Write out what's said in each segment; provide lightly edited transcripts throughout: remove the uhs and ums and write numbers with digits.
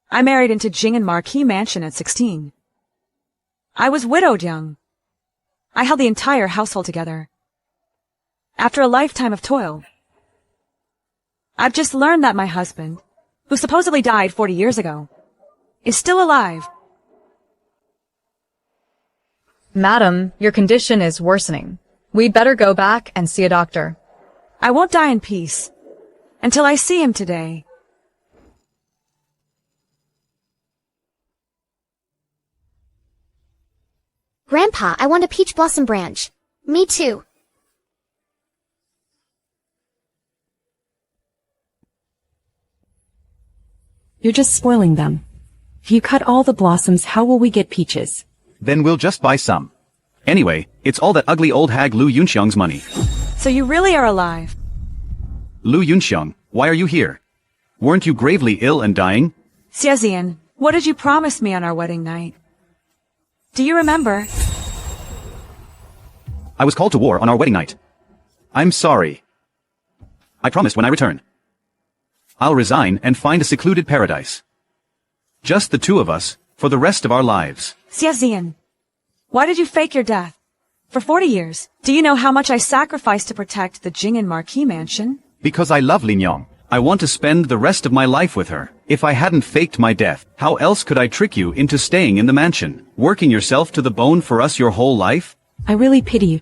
I married into Jing and Marquis Mansion at 16. I was widowed young. I held the entire household together. After a lifetime of toil, I've just learned that my husband, who supposedly died 40 years ago, is still alive. Madam, your condition is worsening. We'd better go back and see a doctor. I won't die in peace until I see him today. Grandpa, I want a peach blossom branch. Me too. You're just spoiling them. If you cut all the blossoms, how will we get peaches? Then we'll just buy some. Anyway, it's all that ugly old hag Lu Yunxiang's money. So you really are alive? Lu Yunxiang, why are you here? Weren't you gravely ill and dying? Xiazian, what did you promise me on our wedding night? Do you remember? I was called to war on our wedding night. I'm sorry. I promised when I return. I'll resign and find a secluded paradise. Just the two of us, for the rest of our lives. Xiazian, why did you fake your death? For 40 years, do you know how much I sacrificed to protect the Jing and Marquis Mansion? Because I love Lin Yong. I want to spend the rest of my life with her. If I hadn't faked my death, how else could I trick you into staying in the mansion, working yourself to the bone for us your whole life? I really pity you.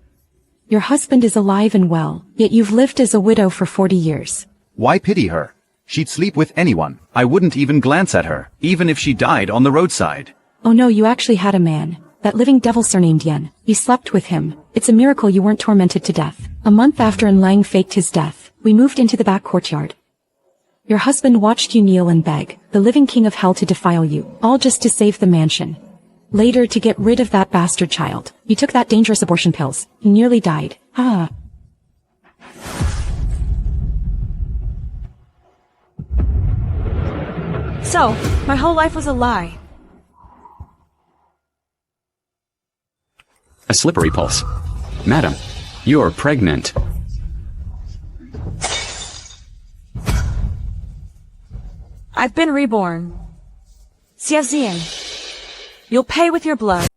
Your husband is alive and well, yet you've lived as a widow for 40 years. Why pity her? She'd sleep with anyone. I wouldn't even glance at her, even if she died on the roadside. Oh no, you actually had a man. That living devil surnamed Yen. You slept with him. It's a miracle you weren't tormented to death. A month after Lang faked his death, we moved into the back courtyard. Your husband watched you kneel and beg, the living king of hell to defile you, all just to save the mansion. Later, to get rid of that bastard child, you took that dangerous abortion pills. You nearly died. Ah. So, my whole life was a lie. A slippery pulse. Madam, you're pregnant. I've been reborn. Xiazian, you'll pay with your blood.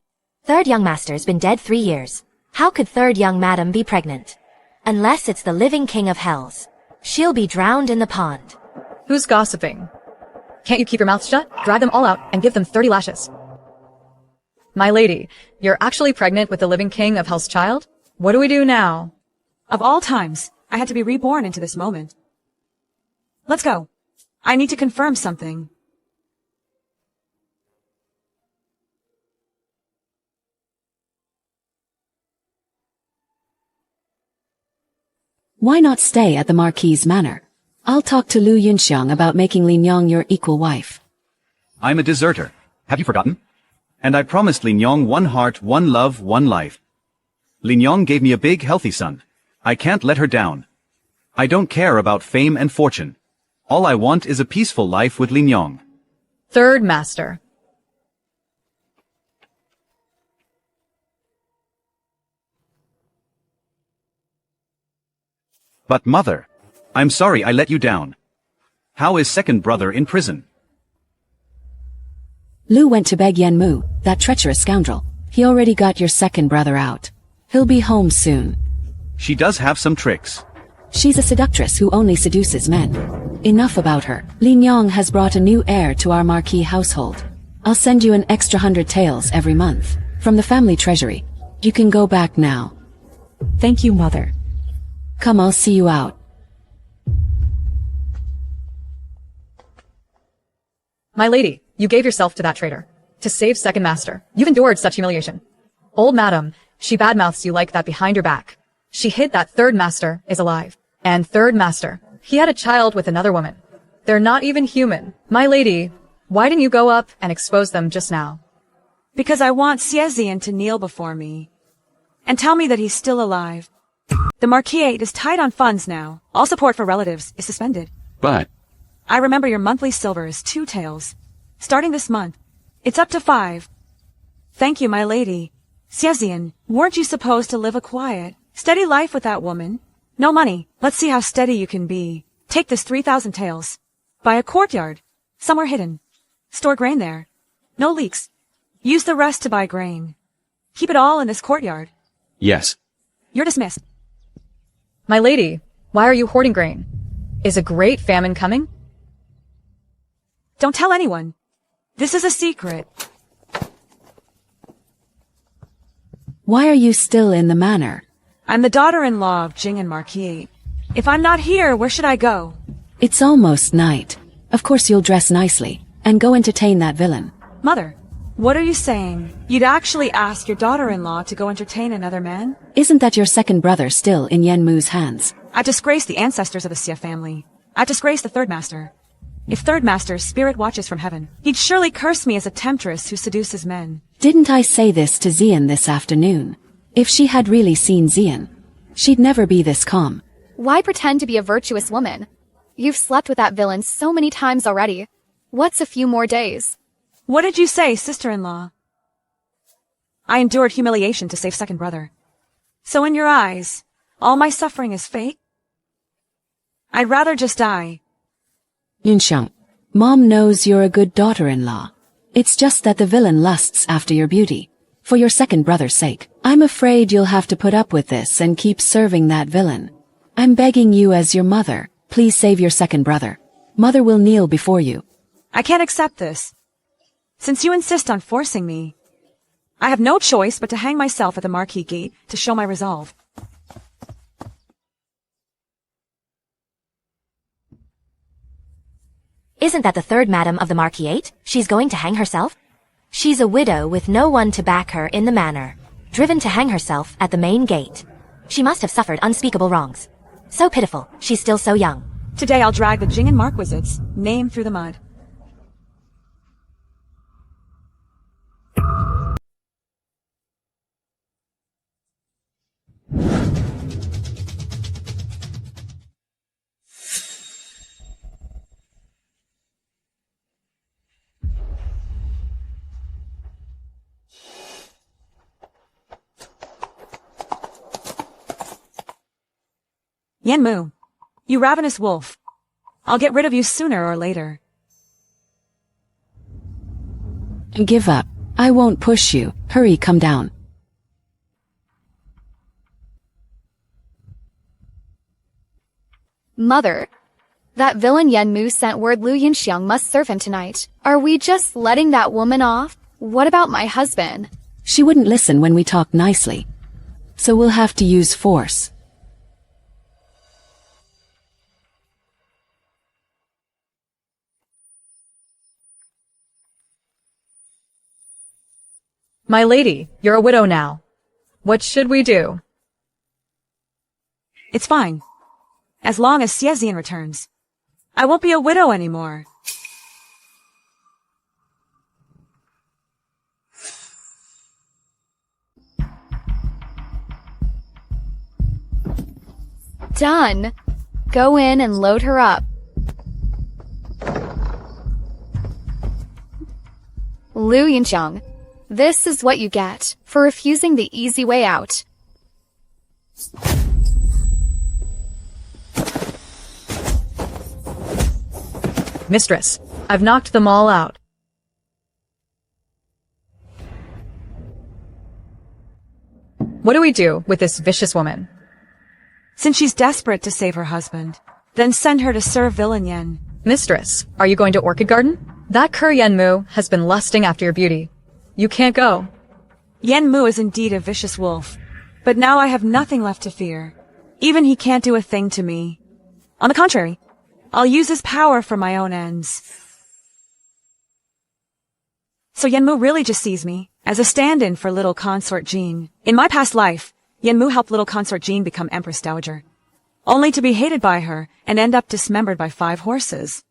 Third young master's been dead 3 years. How could third young madam be pregnant? Unless it's the living king of hells. She'll be drowned in the pond. Who's gossiping? Can't you keep your mouth shut? Drag them all out and give them 30 lashes. My lady, you're actually pregnant with the living king of hell's child? What do we do now? Of all times, I had to be reborn into this moment. Let's go. I need to confirm something. Why not stay at the Marquis Manor? I'll talk to Lu Yunxiang about making Lin Yong your equal wife. I'm a deserter. Have you forgotten? And I promised Lin Yong one heart, one love, one life. Lin Yong gave me a big, healthy son. I can't let her down. I don't care about fame and fortune. All I want is a peaceful life with Lin Yong. Third master. But mother, I'm sorry I let you down. How is second brother in prison? Lu went to beg Yen Mu, that treacherous scoundrel. He already got your second brother out. He'll be home soon. She does have some tricks. She's a seductress who only seduces men. Enough about her. Lin Yong has brought a new heir to our Marquis household. I'll send you an extra 100 taels every month, from the family treasury. You can go back now. Thank you, mother. Come, I'll see you out. My lady, you gave yourself to that traitor. To save second master. You've endured such humiliation. Old madam, she badmouths you like that behind your back. She hid that third master is alive. And third master, he had a child with another woman. They're not even human. My lady, why didn't you go up and expose them just now? Because I want Xiazian to kneel before me and tell me that he's still alive. The Marquis is tight on funds now. All support for relatives is suspended. But I remember your monthly silver is 2 taels. Starting this month, it's up to 5. Thank you, my lady. Xiazian, weren't you supposed to live a quiet, steady life with that woman? No money. Let's see how steady you can be. Take this 3,000 taels. Buy a courtyard. Somewhere hidden. Store grain there. No leaks. Use the rest to buy grain. Keep it all in this courtyard. Yes. You're dismissed. My lady, why are you hoarding grain? Is a great famine coming? Don't tell anyone. This is a secret. Why are you still in the manor? I'm the daughter-in-law of Jing and Marquis. If I'm not here, where should I go? It's almost night. Of course you'll dress nicely, and go entertain that villain. Mother, what are you saying? You'd actually ask your daughter-in-law to go entertain another man? Isn't that your second brother still in Yenmu's hands? I disgrace the ancestors of the Xie family. I disgrace the Third Master. If Third Master's spirit watches from heaven, he'd surely curse me as a temptress who seduces men. Didn't I say this to Xian this afternoon? If she had really seen Xian, she'd never be this calm. Why pretend to be a virtuous woman? You've slept with that villain so many times already. What's a few more days? What did you say, sister-in-law? I endured humiliation to save second brother. So in your eyes, all my suffering is fake? I'd rather just die. Yunxiang, Mom knows you're a good daughter-in-law. It's just that the villain lusts after your beauty. For your second brother's sake, I'm afraid you'll have to put up with this and keep serving that villain. I'm begging you as your mother, please save your second brother. Mother will kneel before you. I can't accept this. Since you insist on forcing me, I have no choice but to hang myself at the Marquis gate to show my resolve. Isn't that the third madam of the Marquis? She's going to hang herself? She's a widow with no one to back her in the manor, driven to hang herself at the main gate. She must have suffered unspeakable wrongs. So pitiful, she's still so young. Today I'll drag the Jing and Marquisite's name through the mud. Yenmu, you ravenous wolf. I'll get rid of you sooner or later. Give up. I won't push you. Hurry, come down. Mother, that villain Yenmu sent word Lu Yinxiang must serve him tonight. Are we just letting that woman off? What about my husband? She wouldn't listen when we talked nicely. So we'll have to use force. My lady, you're a widow now. What should we do? It's fine. As long as Xiezian returns. I won't be a widow anymore. Done. Go in and load her up. Lu Yinxiang, this is what you get for refusing the easy way out. Mistress, I've knocked them all out. What do we do with this vicious woman? Since she's desperate to save her husband, then send her to serve villain Yen. Mistress, are you going to Orchid Garden? That cur Yenmu has been lusting after your beauty. You can't go. Yenmu is indeed a vicious wolf, but now I have nothing left to fear. Even he can't do a thing to me. On the contrary, I'll use his power for my own ends. So Yenmu really just sees me as a stand-in for little consort Jean. In my past life, Yenmu helped little consort Jean become Empress Dowager, only to be hated by her and end up dismembered by 5 horses.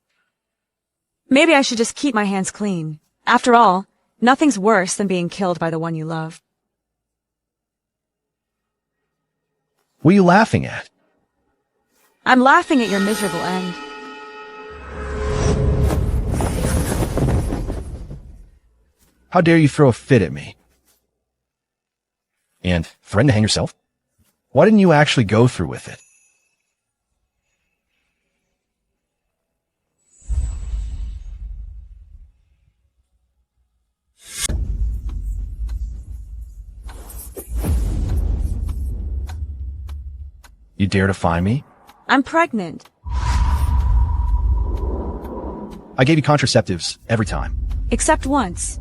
Maybe I should just keep my hands clean. After all, nothing's worse than being killed by the one you love. What are you laughing at? I'm laughing at your miserable end. How dare you throw a fit at me? And threaten to hang yourself? Why didn't you actually go through with it? You dare to find me? I'm pregnant. I gave you contraceptives every time. Except once.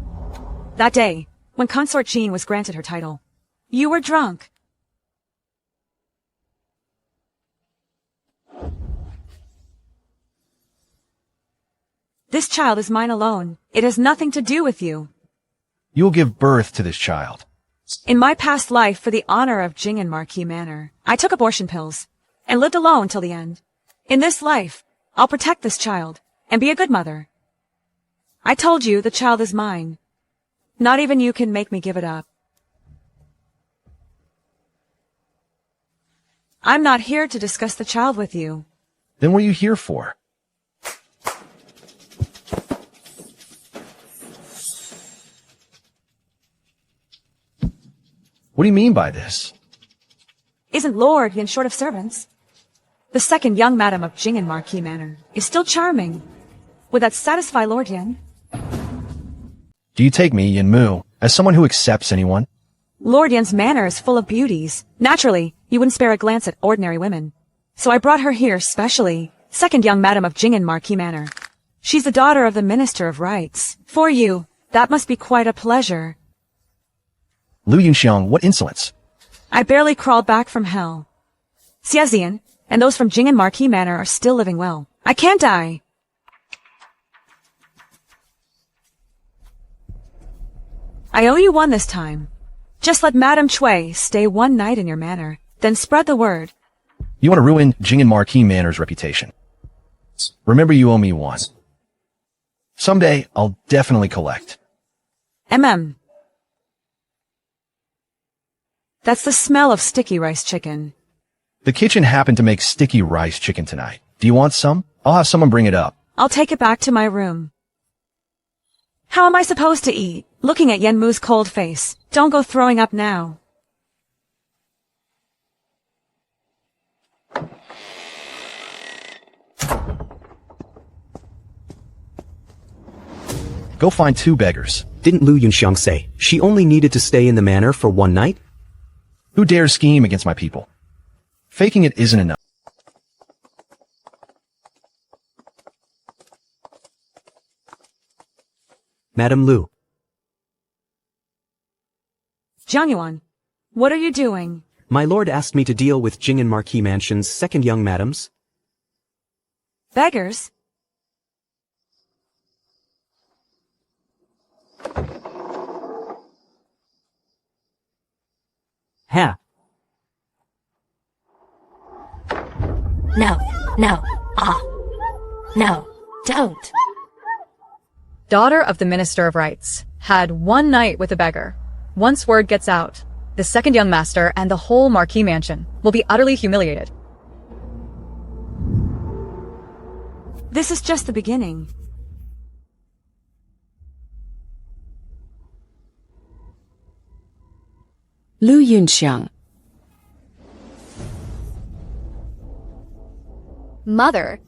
That day, when Consort Jean was granted her title. You were drunk. This child is mine alone. It has nothing to do with you. You will give birth to this child. In my past life, for the honor of Jing and Marquis Manor, I took abortion pills and lived alone till the end. In this life, I'll protect this child and be a good mother. I told you the child is mine. Not even you can make me give it up. I'm not here to discuss the child with you. Then what are you here for? What do you mean by this? Isn't Lord Yen short of servants? The second young madam of Jing and Marquis Manor is still charming. Would that satisfy Lord Yen? Do you take me, Yin Mu, as someone who accepts anyone? Lord Yen's manor is full of beauties. Naturally, you wouldn't spare a glance at ordinary women. So I brought her here specially, second young madam of Jing and Marquis Manor. She's the daughter of the Minister of Rights. For you, that must be quite a pleasure. Lu Yunxiang, what insolence! I barely crawled back from hell. Xiezian and those from Jing and Marquis Manor are still living well. I can't die. I owe you one this time. Just let Madame Chui stay one night in your manor, then spread the word. You want to ruin Jing and Marquis Manor's reputation. Remember you owe me one. Someday, I'll definitely collect. That's the smell of sticky rice chicken. The kitchen happened to make sticky rice chicken tonight. Do you want some? I'll have someone bring it up. I'll take it back to my room. How am I supposed to eat? Looking at Yen Mu's cold face. Don't go throwing up now. Go find 2 beggars. Didn't Lu Yunxiang say she only needed to stay in the manor for one night? Who dares scheme against my people? Faking it isn't enough. Madam Lu. Jiang Yuan, what are you doing? My lord asked me to deal with Jing and Marquis Mansion's second young madams. Beggars? Ha! No, no, no, don't. Daughter of the Minister of Rights had one night with a beggar. Once word gets out, the second young master and the whole Marquis Mansion will be utterly humiliated. This is just the beginning. Lu Yunxiang. Mother,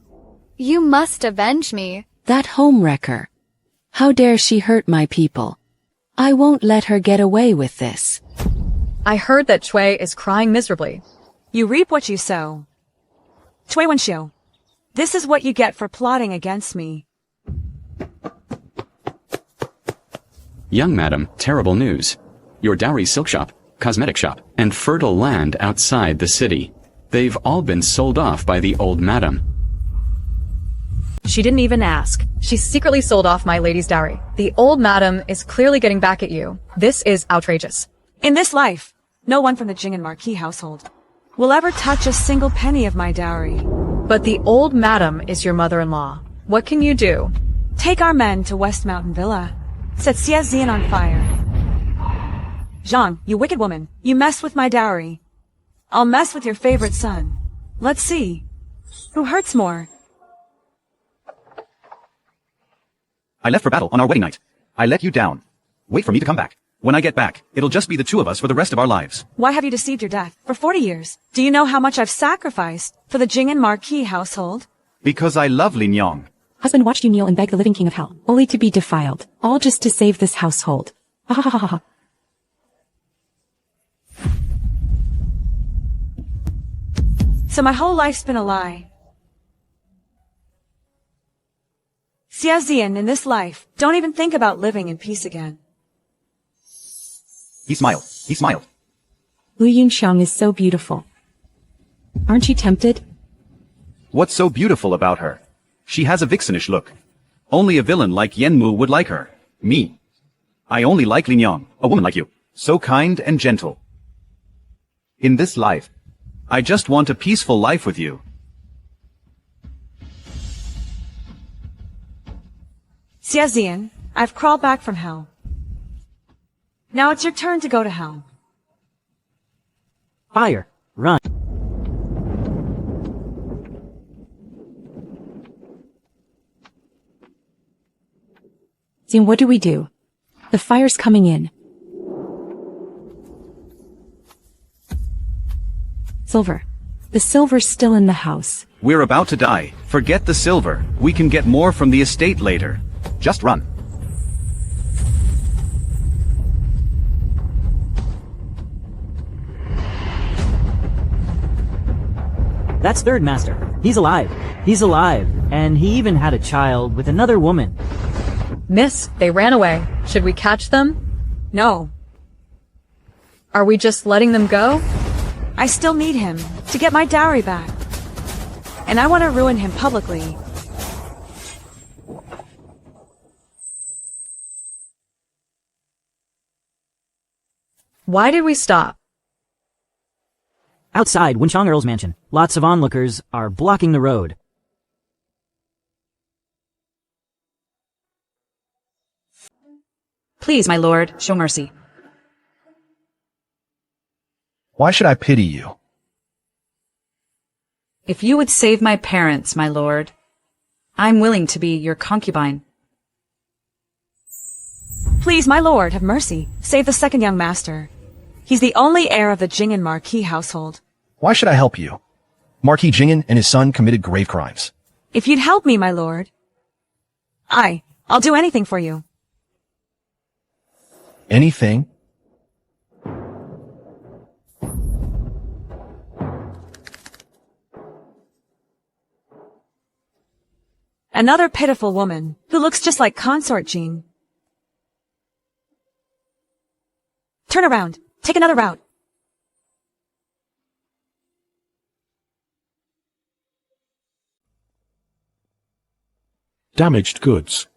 you must avenge me. That homewrecker. How dare she hurt my people? I won't let her get away with this. I heard that Chui is crying miserably. You reap what you sow. Chui Wenxiu, this is what you get for plotting against me. Young madam, terrible news. Your dowry silk shop, cosmetic shop, and fertile land outside the city. They've all been sold off by the old madam. She didn't even ask. She secretly sold off my lady's dowry. The old madam is clearly getting back at you. This is outrageous. In this life, no one from the Jing and Marquis household will ever touch a single penny of my dowry. But the old madam is your mother-in-law. What can you do? Take our men to West Mountain Villa. Set Xie Zian on fire. Zhang, you wicked woman, you messed with my dowry. I'll mess with your favorite son. Let's see. Who hurts more? I left for battle on our wedding night. I let you down. Wait for me to come back. When I get back, it'll just be the 2 of us for the rest of our lives. Why have you deceived your death for 40 years? Do you know how much I've sacrificed for the Jing and Marquis household? Because I love Lin Yong. Husband watched you kneel and beg the living king of hell, only to be defiled, all just to save this household. Ha ha ha ha ha. So my whole life's been a lie. Xiazian, in this life, don't even think about living in peace again. He smiled. He smiled. Lu Yunxiang is so beautiful. Aren't you tempted? What's so beautiful about her? She has a vixenish look. Only a villain like Yenmu would like her. Me. I only like Lin Yang, a woman like you. So kind and gentle. In this life, I just want a peaceful life with you. Xiazian, I've crawled back from hell. Now it's your turn to go to hell. Fire! Run! Xin, what do we do? The fire's coming in. Silver. The silver's still in the house. We're about to die. Forget the silver. We can get more from the estate later. Just run. That's Third Master. He's alive. He's alive. And he even had a child with another woman. Miss, they ran away. Should we catch them? No. Are we just letting them go? I still need him to get my dowry back. And I want to ruin him publicly. Why did we stop? Outside Wenchang Earl's mansion, lots of onlookers are blocking the road. Please, my lord, show mercy. Why should I pity you? If you would save my parents, my lord, I'm willing to be your concubine. Please, my lord, have mercy. Save the second young master. He's the only heir of the Jing and Marquis household. Why should I help you? Marquis Jing'an and his son committed grave crimes. If you'd help me, my lord. I'll do anything for you. Anything? Another pitiful woman, who looks just like Consort Jean. Turn around. Take another route. Damaged goods.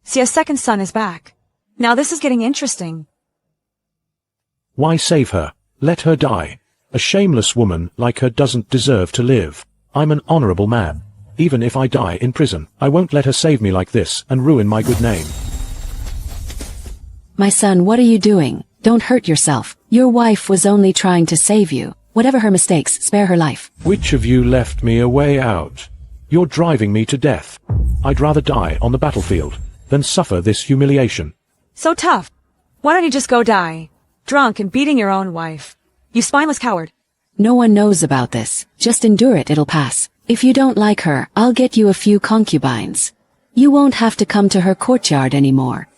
Sia's second son is back. Now this is getting interesting. Why save her? Let her die. A shameless woman like her doesn't deserve to live. I'm an honorable man. Even if I die in prison, I won't let her save me like this and ruin my good name. My son, what are you doing? Don't hurt yourself. Your wife was only trying to save you. Whatever her mistakes, spare her life. Which of you left me a way out? You're driving me to death. I'd rather die on the battlefield than suffer this humiliation. So tough. Why don't you just go die? Drunk and beating your own wife. You spineless coward. No one knows about this. Just endure it, it'll pass. If you don't like her, I'll get you a few concubines. You won't have to come to her courtyard anymore.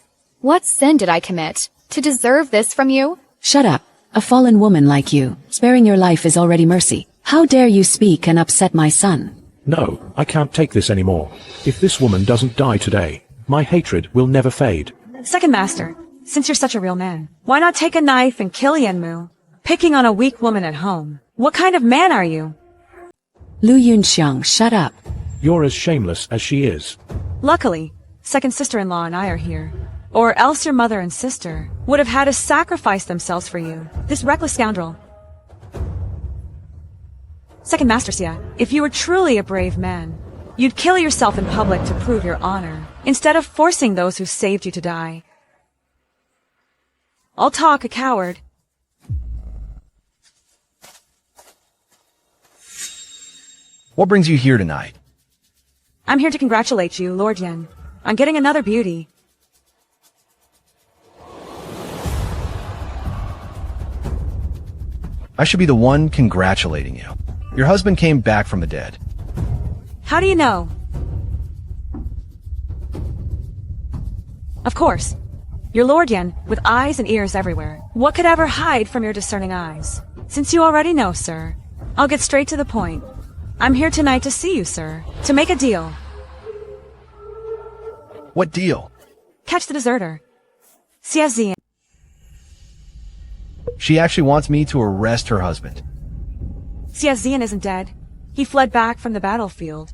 What sin did I commit to deserve this from you? Shut up. A fallen woman like you. Sparing your life is already mercy. How dare you speak and upset my son? No, I can't take this anymore. If this woman doesn't die today, my hatred will never fade. Second master, since you're such a real man, why not take a knife and kill Yenmu? Picking on a weak woman at home. What kind of man are you? Lu Yunxiang, shut up. You're as shameless as she is. Luckily, second sister-in-law and I are here. Or else your mother and sister would have had to sacrifice themselves for you. This reckless scoundrel. Second Master Xia, if you were truly a brave man, you'd kill yourself in public to prove your honor, instead of forcing those who saved you to die. I'll talk, a coward. What brings you here tonight? I'm here to congratulate you, Lord Yen, on getting another beauty. I should be the one congratulating you. Your husband came back from the dead. How do you know? Of course. You're Lord Yen, with eyes and ears everywhere. What could ever hide from your discerning eyes? Since you already know, sir, I'll get straight to the point. I'm here tonight to see you, sir. To make a deal. What deal? Catch the deserter. CSZ. She actually wants me to arrest her husband. CSZ isn't dead. He fled back from the battlefield.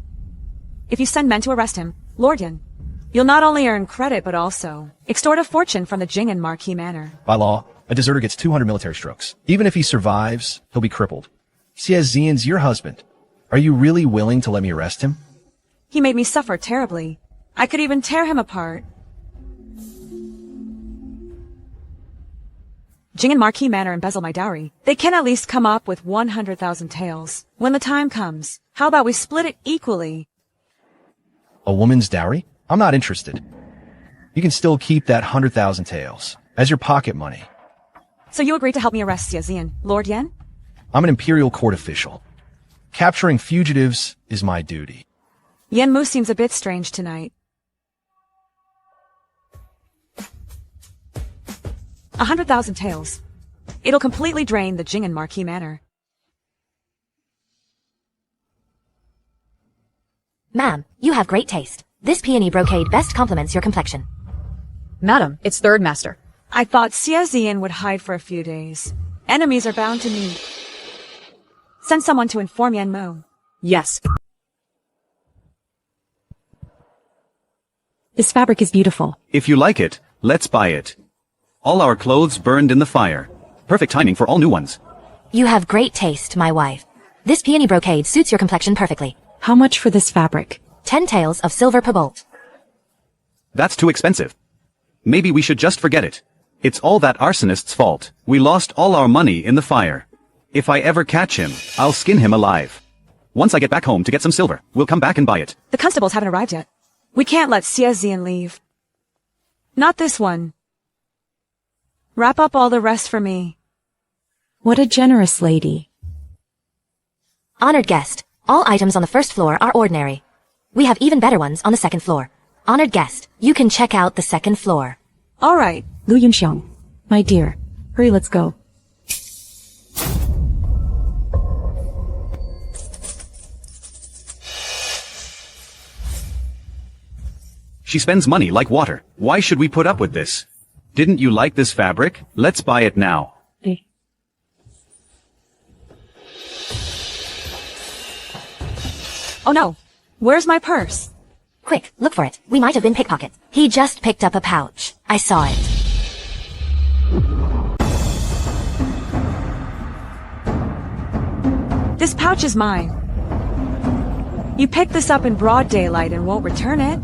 If you send men to arrest him, Lord Yin, you'll not only earn credit but also extort a fortune from the Jing and Marquis Manor. By law, a deserter gets 200 military strokes. Even if he survives, he'll be crippled. Xiazian's your husband. Are you really willing to let me arrest him? He made me suffer terribly. I could even tear him apart. Jing and Marquis Manor embezzle my dowry. They can at least come up with 100,000 taels. When the time comes, how about we split it equally? A woman's dowry? I'm not interested. You can still keep that 100,000 taels as your pocket money. So you agree to help me arrest Xiazian, Lord Yen? I'm an imperial court official. Capturing fugitives is my duty. Yen Mu seems a bit strange tonight. 100,000 taels. It'll completely drain the Jing and Marquis Manor. Ma'am, you have great taste. This peony brocade best complements your complexion. Madam, it's third master. I thought Xiazian would hide for a few days. Enemies are bound to meet. Send someone to inform Yen Mu. Yes. This fabric is beautiful. If you like it, let's buy it. All our clothes burned in the fire. Perfect timing for all new ones. You have great taste, my wife. This peony brocade suits your complexion perfectly. How much for this fabric? 10 taels of silver per bolt. That's too expensive. Maybe we should just forget it. It's all that arsonist's fault. We lost all our money in the fire. If I ever catch him, I'll skin him alive. Once I get back home to get some silver, we'll come back and buy it. The constables haven't arrived yet. We can't let Xiazian leave. Not this one. Wrap up all the rest for me. What a generous lady. Honored guest, all items on the first floor are ordinary. We have even better ones on the second floor. Honored guest, you can check out the second floor. All right. Lu Yunxiang, my dear, hurry, let's go. She spends money like water. Why should we put up with this? Didn't you like this fabric? Let's buy it now. Hey. Oh no. Where's my purse? Quick, look for it. We might have been pickpockets. He just picked up a pouch. I saw it. This pouch is mine. You picked this up in broad daylight and won't return it.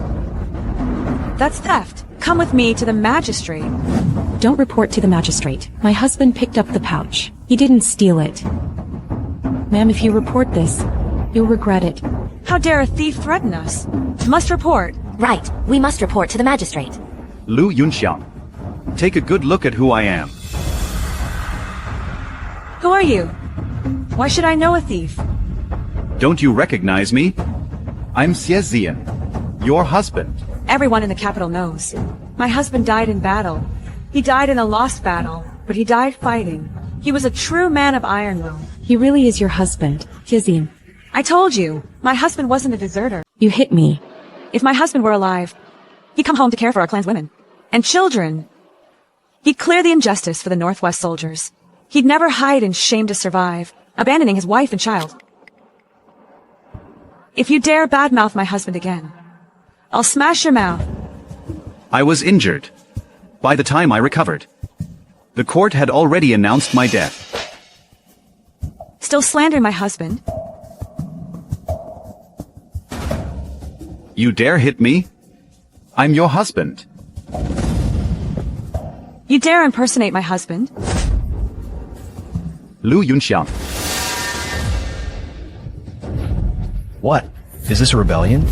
That's theft. Come with me to the magistrate. Don't report to the magistrate. My husband picked up the pouch. He didn't steal it. Ma'am, if you report this, you'll regret it. How dare a thief threaten us? Must report. Right, we must report to the magistrate. Lu Yunxiang. Take a good look at who I am. Who are you? Why should I know a thief? Don't you recognize me? I'm Xiazian, your husband. Everyone in the capital knows. My husband died in battle. He died in a lost battle, but he died fighting. He was a true man of iron will. He really is your husband, Xiazian. I told you, my husband wasn't a deserter. You hit me. If my husband were alive, he'd come home to care for our clan's women. And children. He'd clear the injustice for the Northwest soldiers. He'd never hide in shame to survive, abandoning his wife and child. If you dare badmouth my husband again, I'll smash your mouth. I was injured. By the time I recovered, the court had already announced my death. Still slandering my husband? You dare hit me? I'm your husband. You dare impersonate my husband? Lu Yunxiang. What? Is this a rebellion?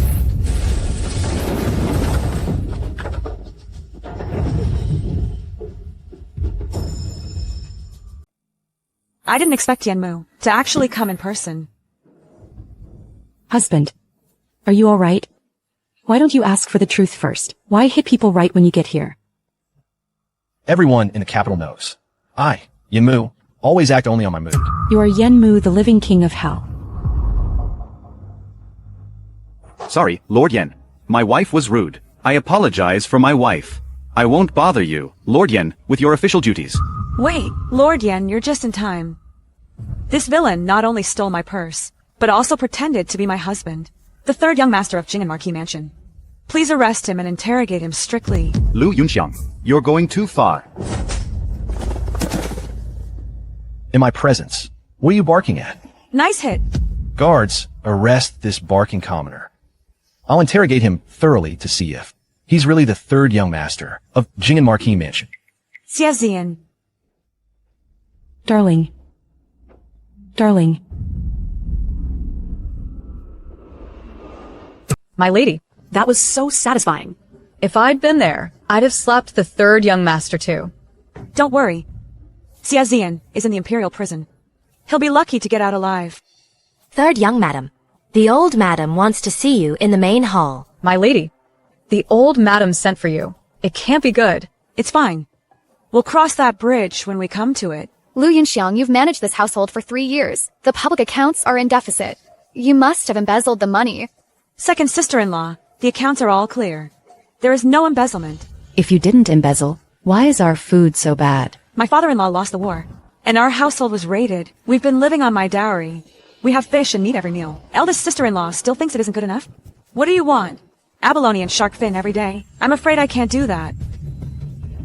I didn't expect Yen Mu to actually come in person. Husband, are you all right? Why don't you ask for the truth first? Why hit people right when you get here? Everyone in the capital knows. I, Yen Mu, Always act only on my mood. You are Yenmu, the living king of hell. Sorry, Lord Yen. My wife was rude. I apologize for my wife. I won't bother you, Lord Yen, with your official duties. Wait, Lord Yen, you're just in time. This villain not only stole my purse, but also pretended to be my husband, the third young master of Jing and Marquis Mansion. Please arrest him and interrogate him strictly. Lu Yunxiang, you're going too far. In my presence. What are you barking at? Nice hit. Guards, arrest this barking commoner. I'll interrogate him thoroughly to see if he's really the third young master of Jing and Marquis Mansion. Xie Zian. Darling. Darling. My lady, that was so satisfying. If I'd been there, I'd have slapped the third young master too. Don't worry. Xie Zian is in the Imperial prison. He'll be lucky to get out alive. Third young madam. The old madam wants to see you in the main hall. My lady, the old madam sent for you. It can't be good. It's fine. We'll cross that bridge when we come to it. Lu Yunxiang, you've managed this household for 3 years. The public accounts are in deficit. You must have embezzled the money. Second sister-in-law, the accounts are all clear. There is no embezzlement. If you didn't embezzle, why is our food so bad? My father-in-law lost the war, and our household was raided. We've been living on my dowry. We have fish and meat every meal. Eldest sister-in-law still thinks it isn't good enough. What do you want? Abalone and shark fin every day. I'm afraid I can't do that.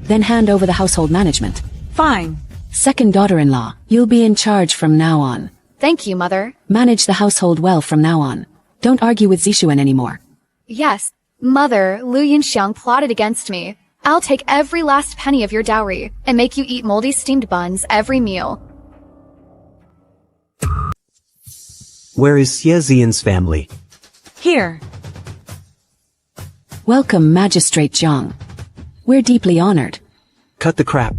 Then hand over the household management. Fine. Second daughter-in-law, you'll be in charge from now on. Thank you, Mother. Manage the household well from now on. Don't argue with Zixuan anymore. Yes, Mother, Lu Yunxiang plotted against me. I'll take every last penny of your dowry and make you eat moldy steamed buns every meal. Where is Xie Zian's family? Here. Welcome, Magistrate Zhang. We're deeply honored. Cut the crap.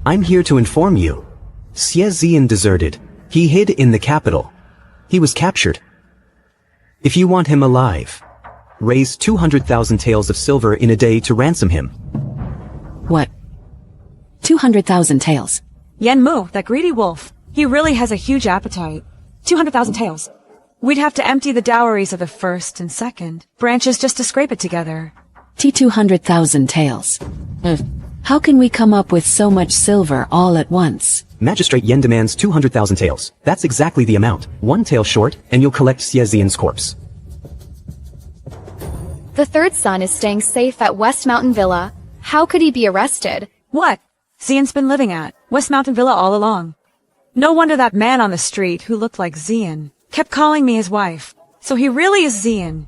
I'm here to inform you. Xie Zian deserted. He hid in the capital. He was captured. If you want him alive, raise 200,000 taels of silver in a day to ransom him. What? 200,000 taels. Yenmu, that greedy wolf. He really has a huge appetite. 200,000 taels. We'd have to empty the dowries of the first and second branches just to scrape it together. 200,000 taels. How can we come up with so much silver all at once? Magistrate Yen demands 200,000 taels. That's exactly the amount. 1 tael short, and you'll collect Xie Zian's corpse. The third son is staying safe at West Mountain Villa. How could he be arrested? What? Zian's been living at West Mountain Villa all along. No wonder that man on the street who looked like Zian kept calling me his wife. So he really is Zian.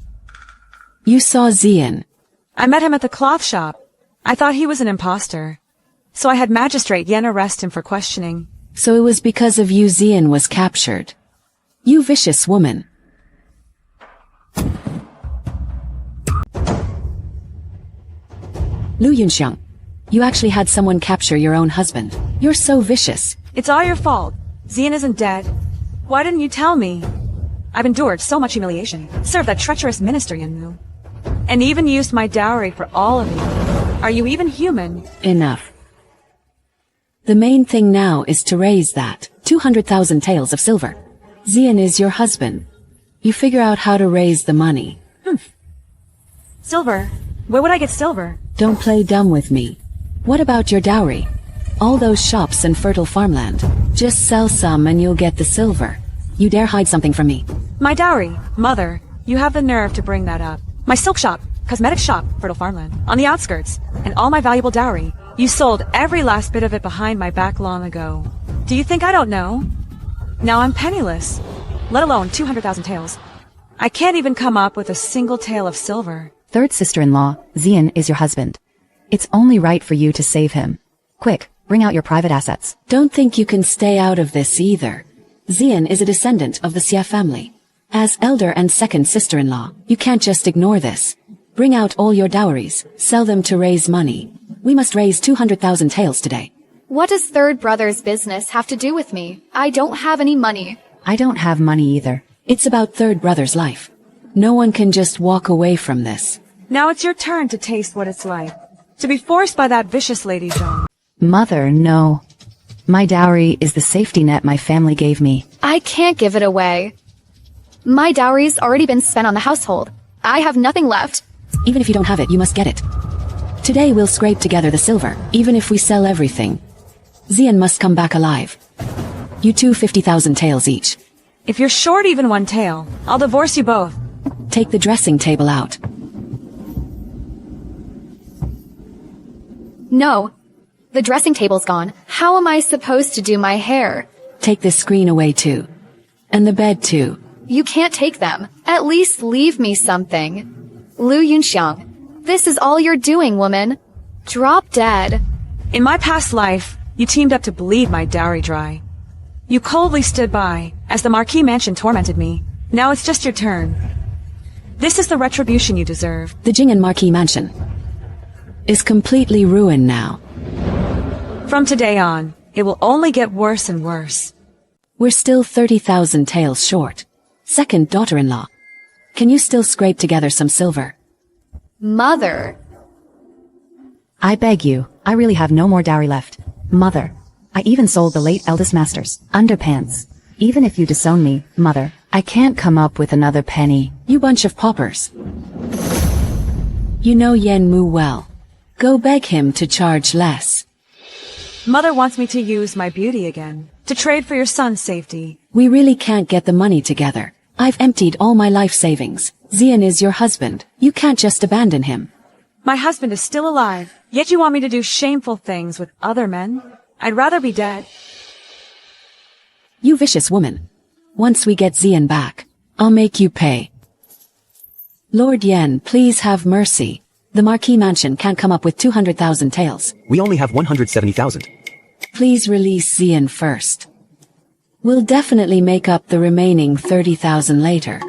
You saw Zian. I met him at the cloth shop. I thought he was an imposter. So I had Magistrate Yen arrest him for questioning. So it was because of you Zian was captured. You vicious woman. Lu Yunxiang, you actually had someone capture your own husband. You're so vicious. It's all your fault. Zian isn't dead. Why didn't you tell me? I've endured so much humiliation. Served that treacherous minister, Yenmu. And even used my dowry for all of you. Are you even human? Enough. The main thing now is to raise that 200,000 taels of silver. Zian is your husband. You figure out how to raise the money. Silver? Where would I get silver? Don't play dumb with me. What about your dowry? All those shops and fertile farmland. Just sell some and you'll get the silver. You dare hide something from me? My dowry. Mother, you have the nerve to bring that up. My silk shop, cosmetic shop, fertile farmland, on the outskirts, and all my valuable dowry. You sold every last bit of it behind my back long ago. Do you think I don't know? Now I'm penniless, let alone 200,000 taels. I can't even come up with a single tael of silver. Third sister-in-law, Zian is your husband. It's only right for you to save him. Quick, bring out your private assets. Don't think you can stay out of this either. Zian is a descendant of the Xie family. As elder and second sister-in-law, you can't just ignore this. Bring out all your dowries, sell them to raise money. We must raise 200,000 taels today. What does third brother's business have to do with me? I don't have any money. I don't have money either. It's about third brother's life. No one can just walk away from this. Now it's your turn to taste what it's like. To be forced by that vicious Lady Zhang. Mother, no. My dowry is the safety net my family gave me. I can't give it away. My dowry's already been spent on the household. I have nothing left. Even if you don't have it, you must get it. Today we'll scrape together the silver, even if we sell everything. Xian must come back alive. You two 50,000 taels each. If you're short even one tael, I'll divorce you both. Take the dressing table out. No. The dressing table's gone. How am I supposed to do my hair? Take this screen away too. And the bed too. You can't take them. At least leave me something. Lu Yunxiang, this is all you're doing, woman. Drop dead. In my past life, you teamed up to bleed my dowry dry. You coldly stood by as the Marquis Mansion tormented me. Now it's just your turn. This is the retribution you deserve. The Jing'an Marquis Mansion is completely ruined now. From today on, it will only get worse and worse. We're still 30,000 taels short. Second daughter-in-law. Can you still scrape together some silver? Mother. I beg you, I really have no more dowry left. Mother. I even sold the late eldest master's underpants. Even if you disown me, Mother, I can't come up with another penny. You bunch of paupers. You know Yen Mu well. Go beg him to charge less. Mother wants me to use my beauty again, to trade for your son's safety. We really can't get the money together. I've emptied all my life savings. Xian is your husband. You can't just abandon him. My husband is still alive, yet you want me to do shameful things with other men? I'd rather be dead. You vicious woman. Once we get Xian back, I'll make you pay. Lord Yen, please have mercy. The Marquis Mansion can't come up with 200,000 taels. We only have 170,000. Please release Xian first. We'll definitely make up the remaining 30,000 later.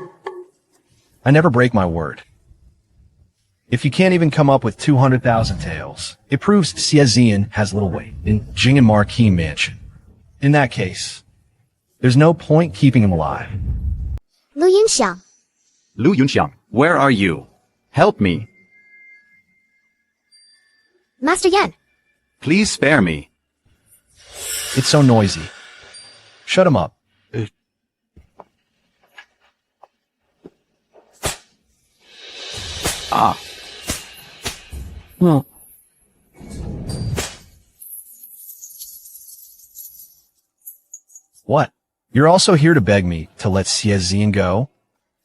I never break my word. If you can't even come up with 200,000 taels, it proves Xie Xian has little weight in Jing'an Marquis Mansion. In that case, there's no point keeping him alive. Lu Yunxiang. Lu Yunxiang, where are you? Help me. Master Yan. Please spare me. It's so noisy. Shut him up. Ah. Well. What? You're also here to beg me to let Xie Xian go?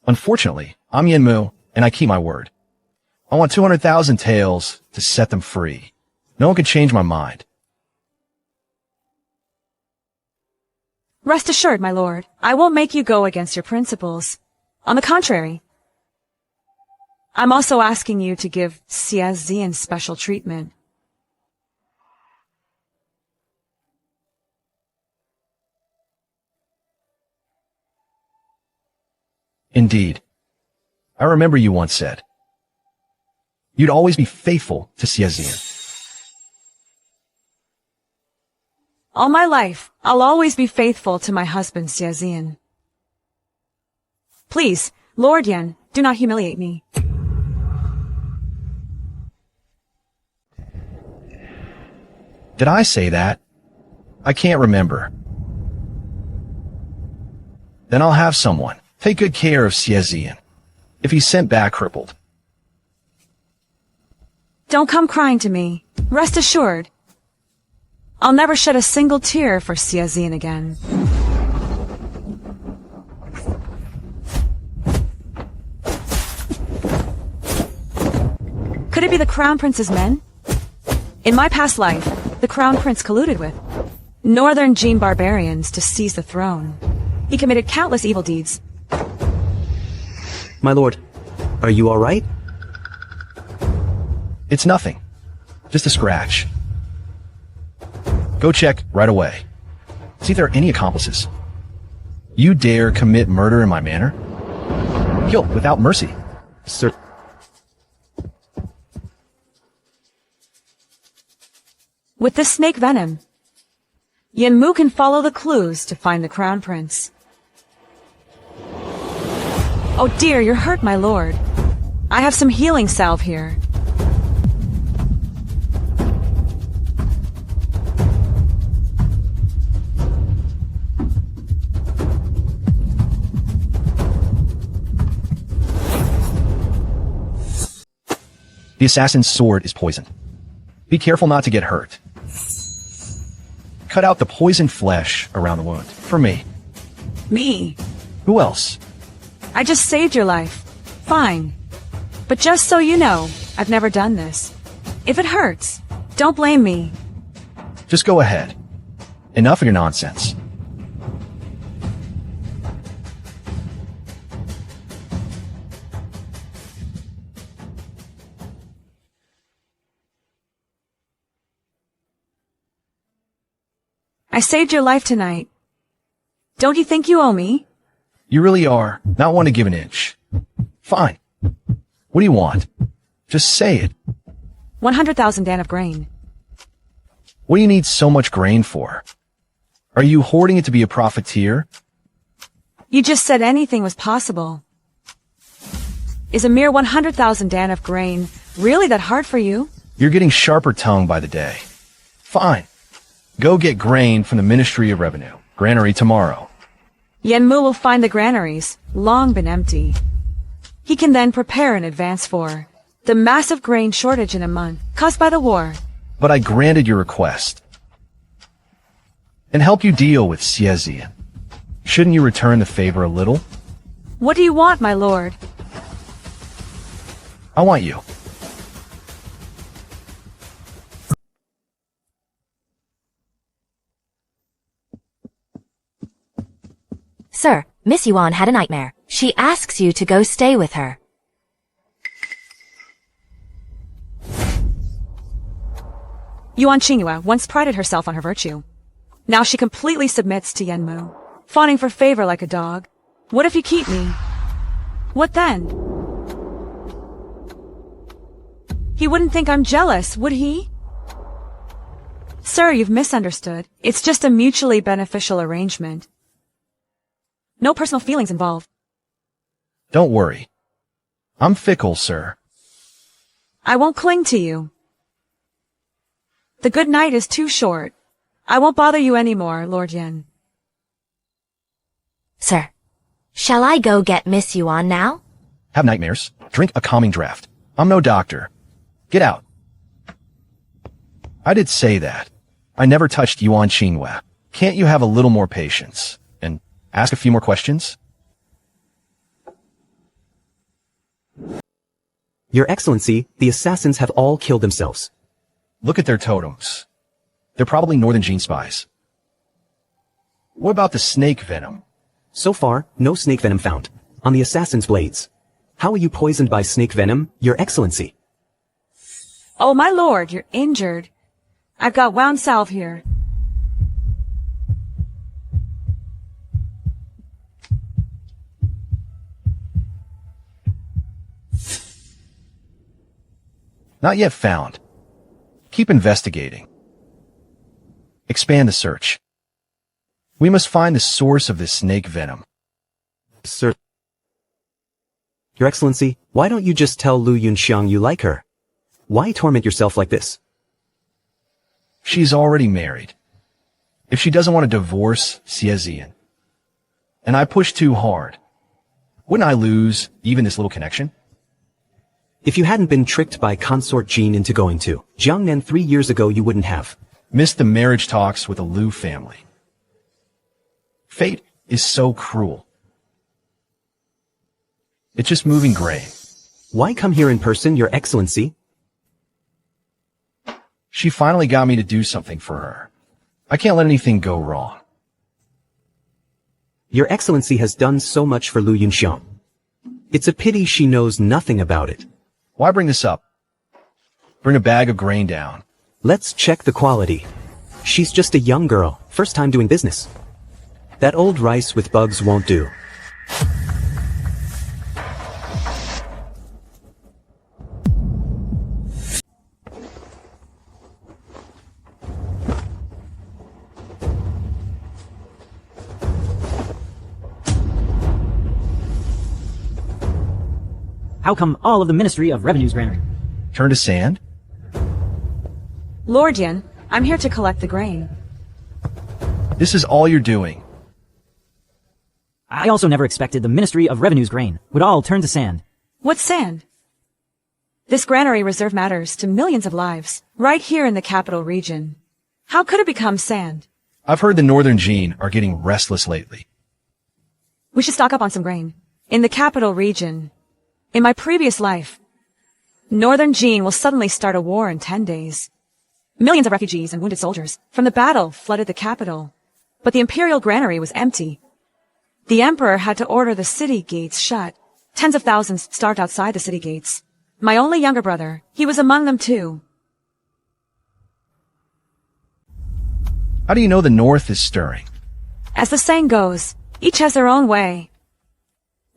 Unfortunately, I'm Yen Mu, and I keep my word. I want 200,000 taels to set them free. No one can change my mind. Rest assured, my lord, I won't make you go against your principles. On the contrary, I'm also asking you to give Xie Xian special treatment. Indeed. I remember you once said, you'd always be faithful to Xie Xian. All my life, I'll always be faithful to my husband, Xie Xian. Please, Lord Yen, do not humiliate me. Did I say that? I can't remember. Then I'll have someone take good care of Xie Xian if he's sent back crippled. Don't come crying to me. Rest assured, I'll never shed a single tear for Xie Xian again. Could it be the Crown Prince's men? In my past life, the Crown Prince colluded with Northern Jin barbarians to seize the throne. He committed countless evil deeds. My lord, are you all right? It's nothing. Just a scratch. Go check right away. See if there are any accomplices. You dare commit murder in my manor? Kill without mercy. Sir. With this snake venom, Yen Mu can follow the clues to find the Crown Prince. Oh dear, you're hurt, my lord. I have some healing salve here. The assassin's sword is poisoned. Be careful not to get hurt. Cut out the poisoned flesh around the wound. For me. Me. Who else? I just saved your life. Fine. But just so you know, I've never done this. If it hurts, don't blame me. Just go ahead. Enough of your nonsense. I saved your life tonight. Don't you think you owe me? You really are not one to give an inch. Fine. What do you want? Just say it. 100,000 dan of grain. What do you need so much grain for? Are you hoarding it to be a profiteer? You just said anything was possible. Is a mere 100,000 dan of grain really that hard for you? You're getting sharper tongue by the day. Fine. Go get grain from the Ministry of Revenue. Granary tomorrow. Yenmu will find the granaries, long been empty. He can then prepare in advance for the massive grain shortage in a month caused by the war. But I granted your request. And help you deal with Siezian. Shouldn't you return the favor a little? What do you want, my lord? I want you. Sir, Miss Yuan had a nightmare. She asks you to go stay with her. Yuan Qingyue once prided herself on her virtue. Now she completely submits to Yenmu, fawning for favor like a dog. What if you keep me? What then? He wouldn't think I'm jealous, would he? Sir, you've misunderstood. It's just a mutually beneficial arrangement. No personal feelings involved. Don't worry. I'm fickle, sir. I won't cling to you. The good night is too short. I won't bother you anymore, Lord Yen. Sir, shall I go get Miss Yuan now? Have nightmares. Drink a calming draft. I'm no doctor. Get out. I did say that. I never touched Yuan Qingyue. Can't you have a little more patience? And ask a few more questions? Your Excellency, the assassins have all killed themselves. Look at their totems. They're probably Northern Gene spies. What about the snake venom? So far, no snake venom found. On the assassin's blades. How are you poisoned by snake venom, Your Excellency? Oh, my lord, you're injured. I've got wound salve here. Not yet found. Keep investigating. Expand the search. We must find the source of this snake venom. Sir. Your Excellency, why don't you just tell Lu Yunxiang you like her? Why torment yourself like this? She's already married. If she doesn't want to divorce Siezian, and I push too hard, wouldn't I lose even this little connection? If you hadn't been tricked by consort Jean into going to Jiangnan 3 years ago, you wouldn't have. Missed the marriage talks with the Liu family. Fate is so cruel. It's just moving gray. Why come here in person, Your Excellency? She finally got me to do something for her. I can't let anything go wrong. Your Excellency has done so much for Lu Yunxiang. It's a pity she knows nothing about it. Why bring this up? Bring a bag of grain down. Let's check the quality. She's just a young girl, first time doing business. That old rice with bugs won't do. How come all of the Ministry of Revenue's granary? Turn to sand? Lord Yen, I'm here to collect the grain. This is all you're doing. I also never expected the Ministry of Revenue's grain would all turn to sand. What's sand? This granary reserve matters to millions of lives, right here in the capital region. How could it become sand? I've heard the Northern Gene are getting restless lately. We should stock up on some grain. In the capital region. In my previous life, Northern Gene will suddenly start a war in 10 days. Millions of refugees and wounded soldiers from the battle flooded the capital, but the imperial granary was empty. The emperor had to order the city gates shut. Tens of thousands starved outside the city gates. My only younger brother, he was among them too. How do you know the North is stirring? As the saying goes, each has their own way.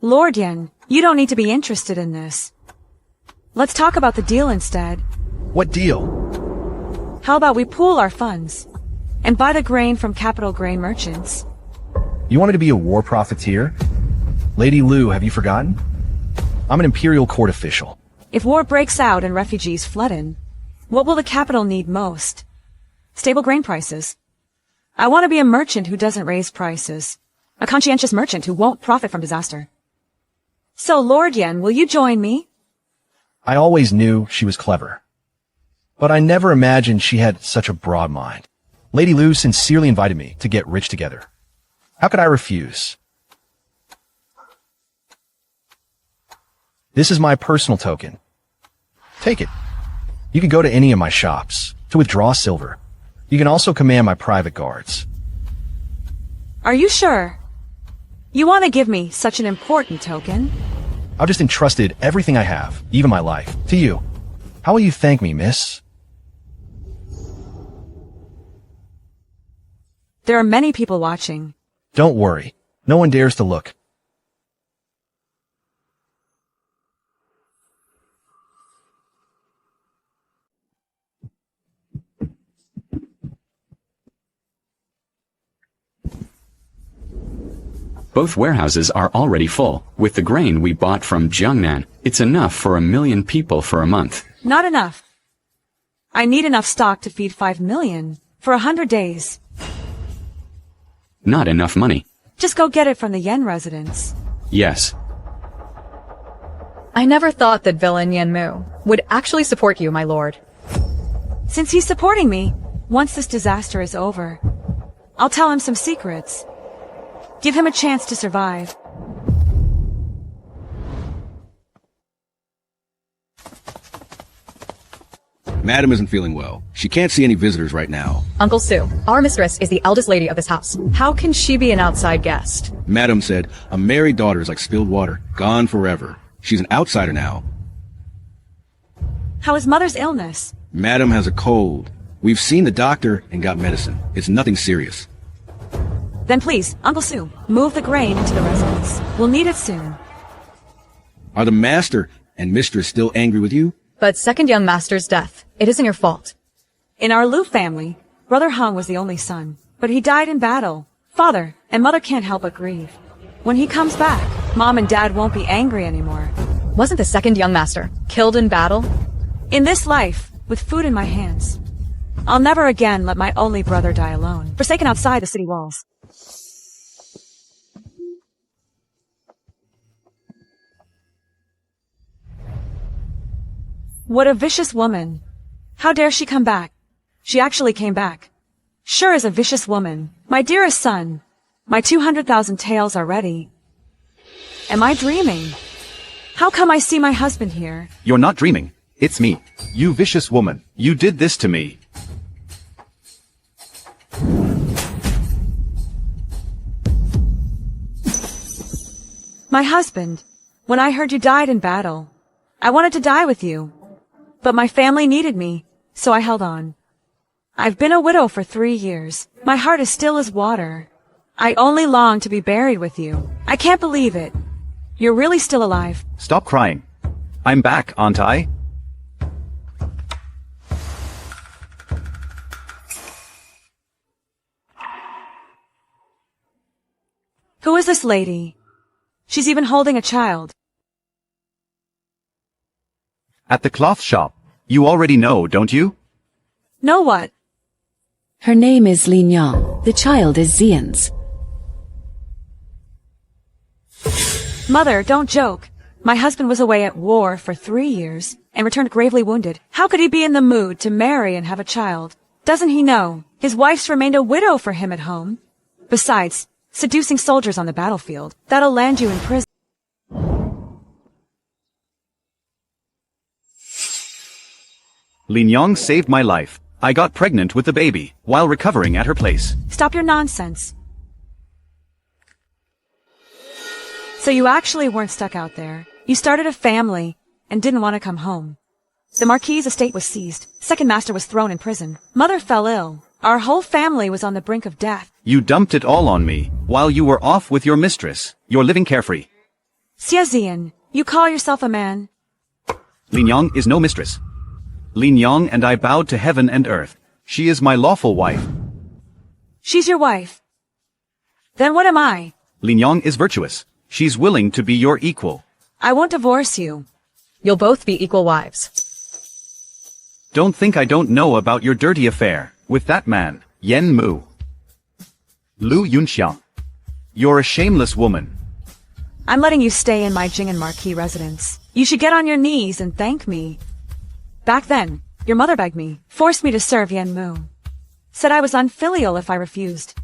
Lord Yen, you don't need to be interested in this. Let's talk about the deal instead. What deal? How about we pool our funds and buy the grain from capital grain merchants? You want me to be a war profiteer? Lady Lu, have you forgotten? I'm an imperial court official. If war breaks out and refugees flood in, what will the capital need most? Stable grain prices. I want to be a merchant who doesn't raise prices. A conscientious merchant who won't profit from disaster. So, Lord Yen, will you join me? I always knew she was clever. But I never imagined she had such a broad mind. Lady Lu sincerely invited me to get rich together. How could I refuse? This is my personal token. Take it. You can go to any of my shops to withdraw silver. You can also command my private guards. Are you sure? You want to give me such an important token? I've just entrusted everything I have, even my life, to you. How will you thank me, miss? There are many people watching. Don't worry. No one dares to look. Both warehouses are already full. With the grain we bought from Jiangnan, it's enough for 1 million people for a month. Not enough. I need enough stock to feed 5 million for 100 days. Not enough money. Just go get it from the Yen residence. Yes. I never thought that villain Yen Mu would actually support you, my lord. Since he's supporting me, once this disaster is over, I'll tell him some secrets. Give him a chance to survive. Madam isn't feeling well. She can't see any visitors right now. Uncle Sue, our mistress is the eldest lady of this house. How can she be an outside guest? Madam said, a married daughter is like spilled water, gone forever. She's an outsider now. How is mother's illness? Madam has a cold. We've seen the doctor and got medicine. It's nothing serious. Then please, Uncle Sue, move the grain into the residence. We'll need it soon. Are the master and mistress still angry with you? But second young master's death, it isn't your fault. In our Lu family, Brother Hung was the only son, but he died in battle. Father and mother can't help but grieve. When he comes back, Mom and Dad won't be angry anymore. Wasn't the second young master killed in battle? In this life, with food in my hands, I'll never again let my only brother die alone, forsaken outside the city walls. What a vicious woman. How dare she come back? She actually came back. Sure is a vicious woman. My dearest son, my 200,000 taels are ready. Am I dreaming? How come I see my husband here? You're not dreaming. It's me. You vicious woman. You did this to me. My husband, when I heard you died in battle, I wanted to die with you. But my family needed me, so I held on. I've been a widow for 3 years. My heart is still as water. I only long to be buried with you. I can't believe it. You're really still alive. Stop crying. I'm back, aren't I? Who is this lady? She's even holding a child. At the cloth shop. You already know, don't you? Know what? Her name is Lin Yang. The child is Xian's. Mother, don't joke. My husband was away at war for 3 years, and returned gravely wounded. How could he be in the mood to marry and have a child? Doesn't he know his wife's remained a widow for him at home? Besides, seducing soldiers on the battlefield, that'll land you in prison. Lin Yong saved my life. I got pregnant with the baby while recovering at her place. Stop your nonsense. So you actually weren't stuck out there. You started a family and didn't want to come home. The Marquis' estate was seized. Second Master was thrown in prison. Mother fell ill. Our whole family was on the brink of death. You dumped it all on me while you were off with your mistress. You're living carefree. Xie, you call yourself a man? Lin Yong is no mistress. Lin Yong and I bowed to heaven and earth. She is my lawful wife. She's your wife. Then what am I? Lin Yong is virtuous. She's willing to be your equal. I won't divorce you. You'll both be equal wives. Don't think I don't know about your dirty affair with that man, Yen Mu. Lu Yunxiang. You're a shameless woman. I'm letting you stay in my Jing and Marquis residence. You should get on your knees and thank me. Back then, your mother begged me, forced me to serve Yen Mu. Said I was unfilial if I refused.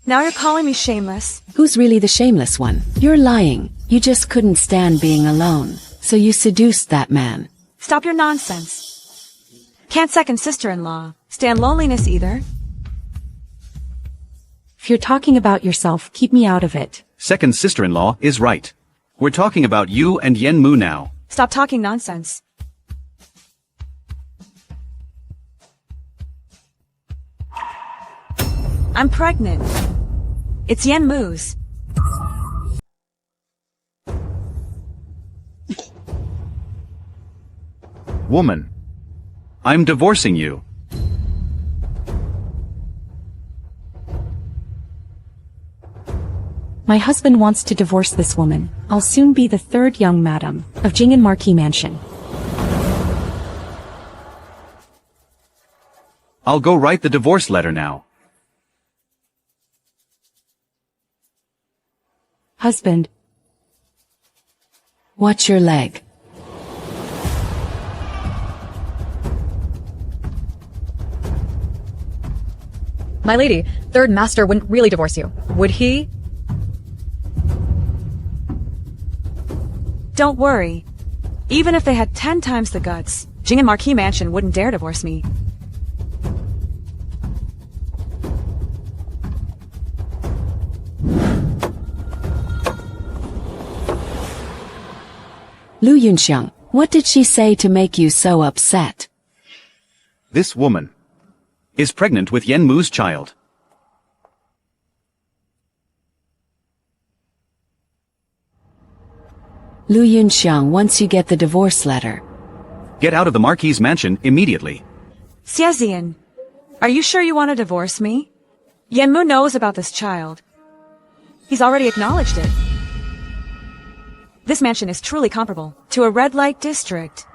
Now you're calling me shameless. Who's really the shameless one? You're lying. You just couldn't stand being alone, so you seduced that man. Stop your nonsense. Can't second sister-in-law stand loneliness either. If you're talking about yourself, keep me out of it. Second sister-in-law is right. We're talking about you and Yen Mu now. Stop talking nonsense. I'm pregnant. It's Yen Mu's. Woman. I'm divorcing you. My husband wants to divorce this woman. I'll soon be the third young madam of Jing and Marquis Mansion. I'll go write the divorce letter now. Husband. Watch your leg. My lady, Third Master wouldn't really divorce you, would he? Don't worry. Even if they had 10 times the guts, Jing and Marquis Mansion wouldn't dare divorce me. Lu Yunxiang, what did she say to make you so upset? This woman is pregnant with Yen Mu's child. Lu Yunxiang, once you get the divorce letter, Get out of the Marquis' mansion immediately. Xie, are you sure you want to divorce me? Yen Mu knows about this child. He's already acknowledged it. This mansion is truly comparable to a red light district.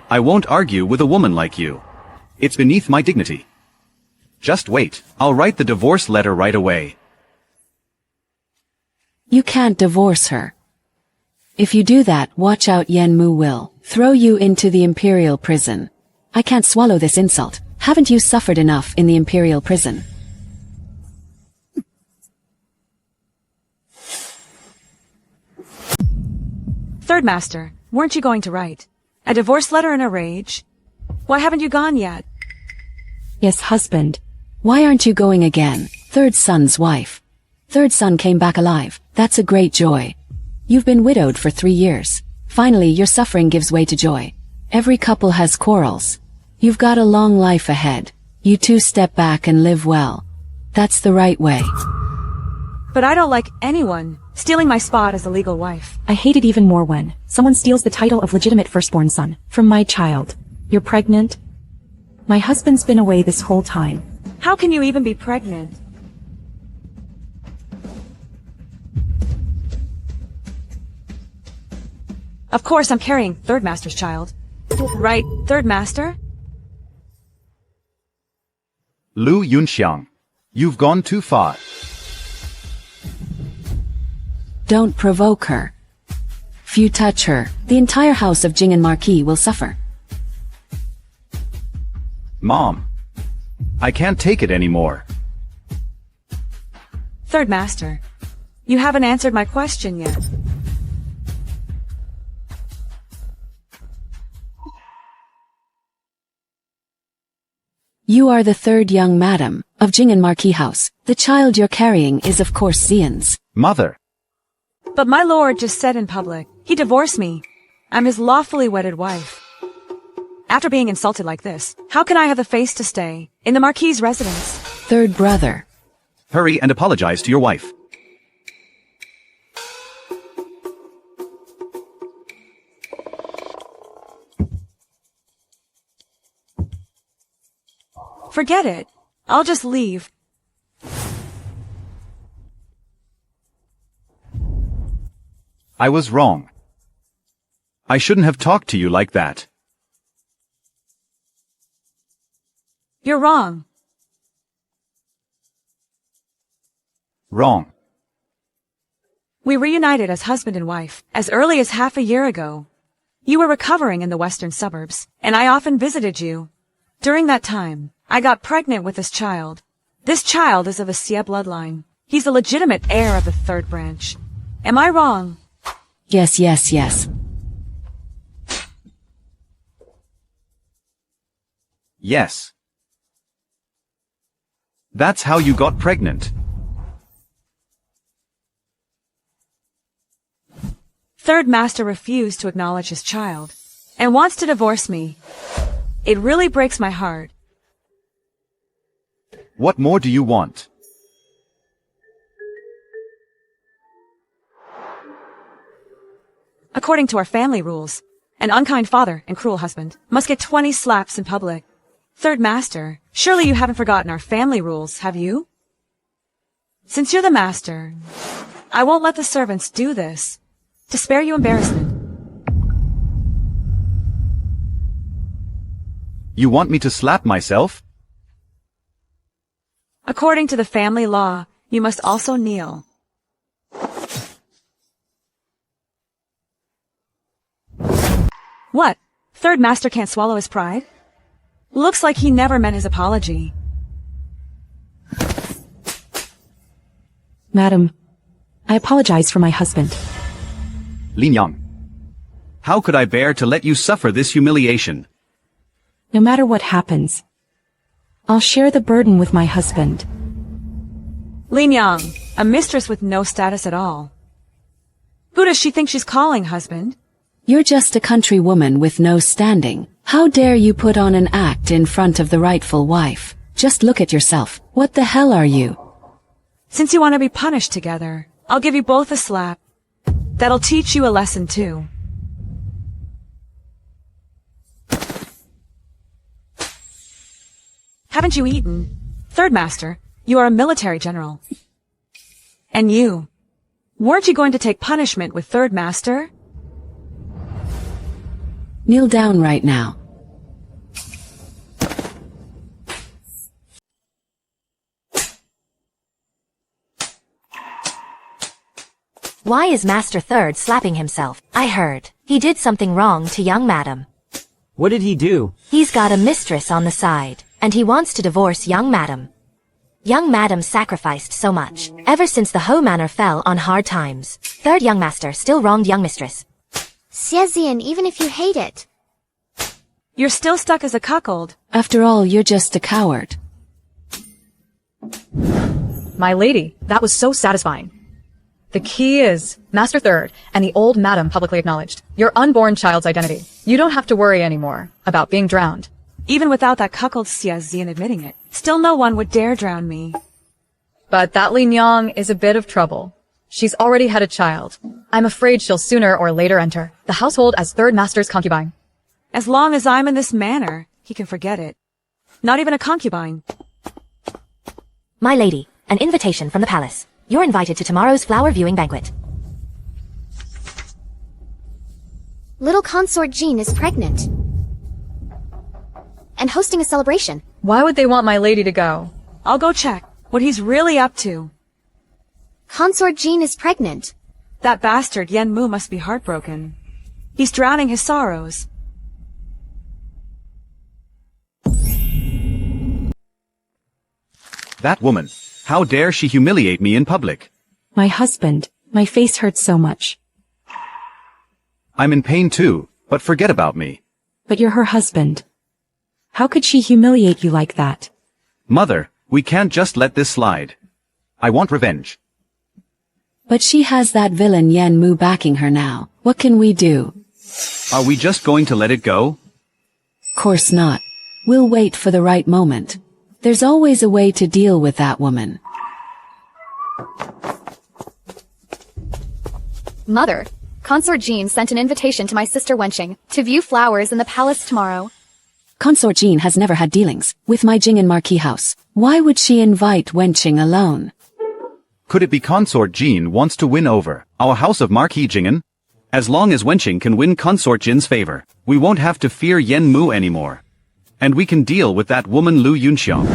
I won't argue with a woman like you. It's beneath my dignity. Just wait. I'll write the divorce letter right away. you can't divorce her. If you do that, watch out, Yen Mu will throw you into the imperial prison. I can't swallow this insult. Haven't you suffered enough in the imperial prison? Third Master, weren't you going to write a divorce letter in a rage? Why haven't you gone yet? Yes, husband. Why aren't you going again? Third son's wife. Third son came back alive. That's a great joy. You've been widowed for 3 years. Finally, your suffering gives way to joy. Every couple has quarrels. You've got a long life ahead. You two step back and live well. That's the right way. But I don't like anyone stealing my spot as a legal wife. I hate it even more when someone steals the title of legitimate firstborn son from my child. You're pregnant? My husband's been away this whole time. How can you even be pregnant? Of course I'm carrying Third Master's child. Right, Third Master? Lu Yunxiang, you've gone too far. Don't provoke her. If you touch her, the entire house of Jing and Marquis will suffer. Mom. I can't take it anymore. Third Master, you haven't answered my question yet. You are the third young madam of Jing and Marquis house. The child you're carrying is of course Xian's. Mother. But my lord just said in public, he divorced me. I'm his lawfully wedded wife. After being insulted like this, how can I have the face to stay in the Marquis' residence? Third brother. Hurry and apologize to your wife. Forget it. I'll just leave. I was wrong. I shouldn't have talked to you like that. You're wrong. Wrong. We reunited as husband and wife as early as half a year ago. You were recovering in the western suburbs, and I often visited you. During that time, I got pregnant with this child. This child is of a Xie bloodline. He's the legitimate heir of the third branch. Am I wrong? Yes, yes, yes. Yes. That's how you got pregnant. Third Master refused to acknowledge his child and wants to divorce me. It really breaks my heart. What more do you want? According to our family rules, an unkind father and cruel husband must get 20 slaps in public. Third Master, surely you haven't forgotten our family rules, have you? Since you're the master, I won't let the servants do this, to spare you embarrassment. You want me to slap myself? According to the family law, you must also kneel. What? Third Master can't swallow his pride? Looks like he never meant his apology. Madam, I apologize for my husband. Lin Yang. How could I bear to let you suffer this humiliation? No matter what happens, I'll share the burden with my husband. Lin Yang, a mistress with no status at all. Who does she think she's calling husband? You're just a country woman with no standing. How dare you put on an act in front of the rightful wife? Just look at yourself. What the hell are you? Since you want to be punished together, I'll give you both a slap. That'll teach you a lesson too. Haven't you eaten? Third Master, you are a military general. And you, weren't you going to take punishment with Third Master? Kneel down right now. Why is Master Third slapping himself? I heard. He did something wrong to young madam. What did he do? He's got a mistress on the side, and he wants to divorce young madam. Young madam sacrificed so much. Ever since the Ho Manor fell on hard times, third young master still wronged young mistress. Xiazian, even if you hate it. You're still stuck as a cuckold. After all, you're just a coward. My lady, that was so satisfying. The key is Master Third and the old madam publicly acknowledged your unborn child's identity. You don't have to worry anymore about being drowned. Even without that cuckold Xiazian admitting it, still no one would dare drown me. But that Lin Yang is a bit of trouble. She's already had a child. I'm afraid she'll sooner or later enter the household as Third Master's concubine. As long as I'm in this manor, he can forget it. Not even a concubine. My lady, an invitation from the palace. You're invited to tomorrow's flower viewing banquet. Little consort Jean is pregnant. And hosting a celebration. Why would they want my lady to go? I'll go check what he's really up to. Consort Jean is pregnant. That bastard Yen Mu must be heartbroken. He's drowning his sorrows. That woman. How dare she humiliate me in public? My husband. My face hurts so much. I'm in pain too, but forget about me. But you're her husband. How could she humiliate you like that? Mother, we can't just let this slide. I want revenge. But she has that villain Yen Mu backing her now. What can we do? Are we just going to let it go? Course not. We'll wait for the right moment. There's always a way to deal with that woman. Mother, Consort Jean sent an invitation to my sister Wenqing to view flowers in the palace tomorrow. Consort Jean has never had dealings with my Jing and Marquis house. Why would she invite Wenqing alone? Could it be Consort Jean wants to win over our house of Marquis Jingen? As long as Wenqing can win Consort Jin's favor, we won't have to fear Yen Mu anymore. And we can deal with that woman Lu Yunxiang.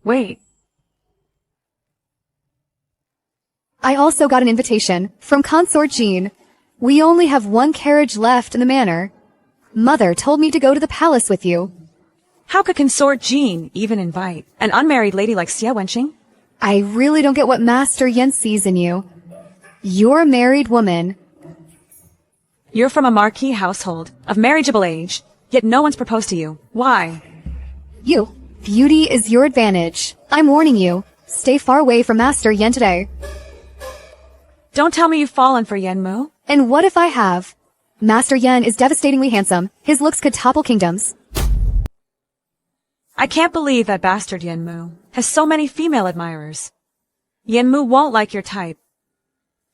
Wait. I also got an invitation from Consort Jean. We only have one carriage left in the manor. Mother told me to go to the palace with you. How could Consort Jean even invite an unmarried lady like Xie Wenqing? I really don't get what Master Yen sees in you. You're a married woman. You're from a Marquis household, of marriageable age, yet no one's proposed to you. Why? You. Beauty is your advantage. I'm warning you. Stay far away from Master Yen today. Don't tell me you've fallen for Yen Mu. And what if I have? Master Yen is devastatingly handsome. His looks could topple kingdoms. I can't believe that bastard Yen Mu has so many female admirers. Yen Mu won't like your type.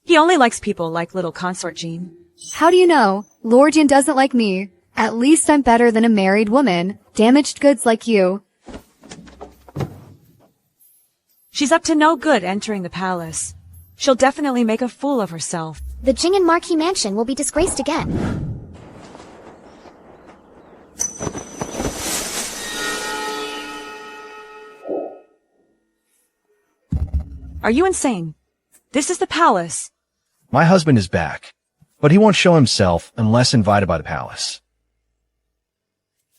He only likes people like little Consort Jean. How do you know? Lord Yen doesn't like me. At least I'm better than a married woman. Damaged goods like you. She's up to no good entering the palace. She'll definitely make a fool of herself. The Jing and Marquis mansion will be disgraced again. Are you insane? This is the palace. My husband is back, but he won't show himself unless invited by the palace.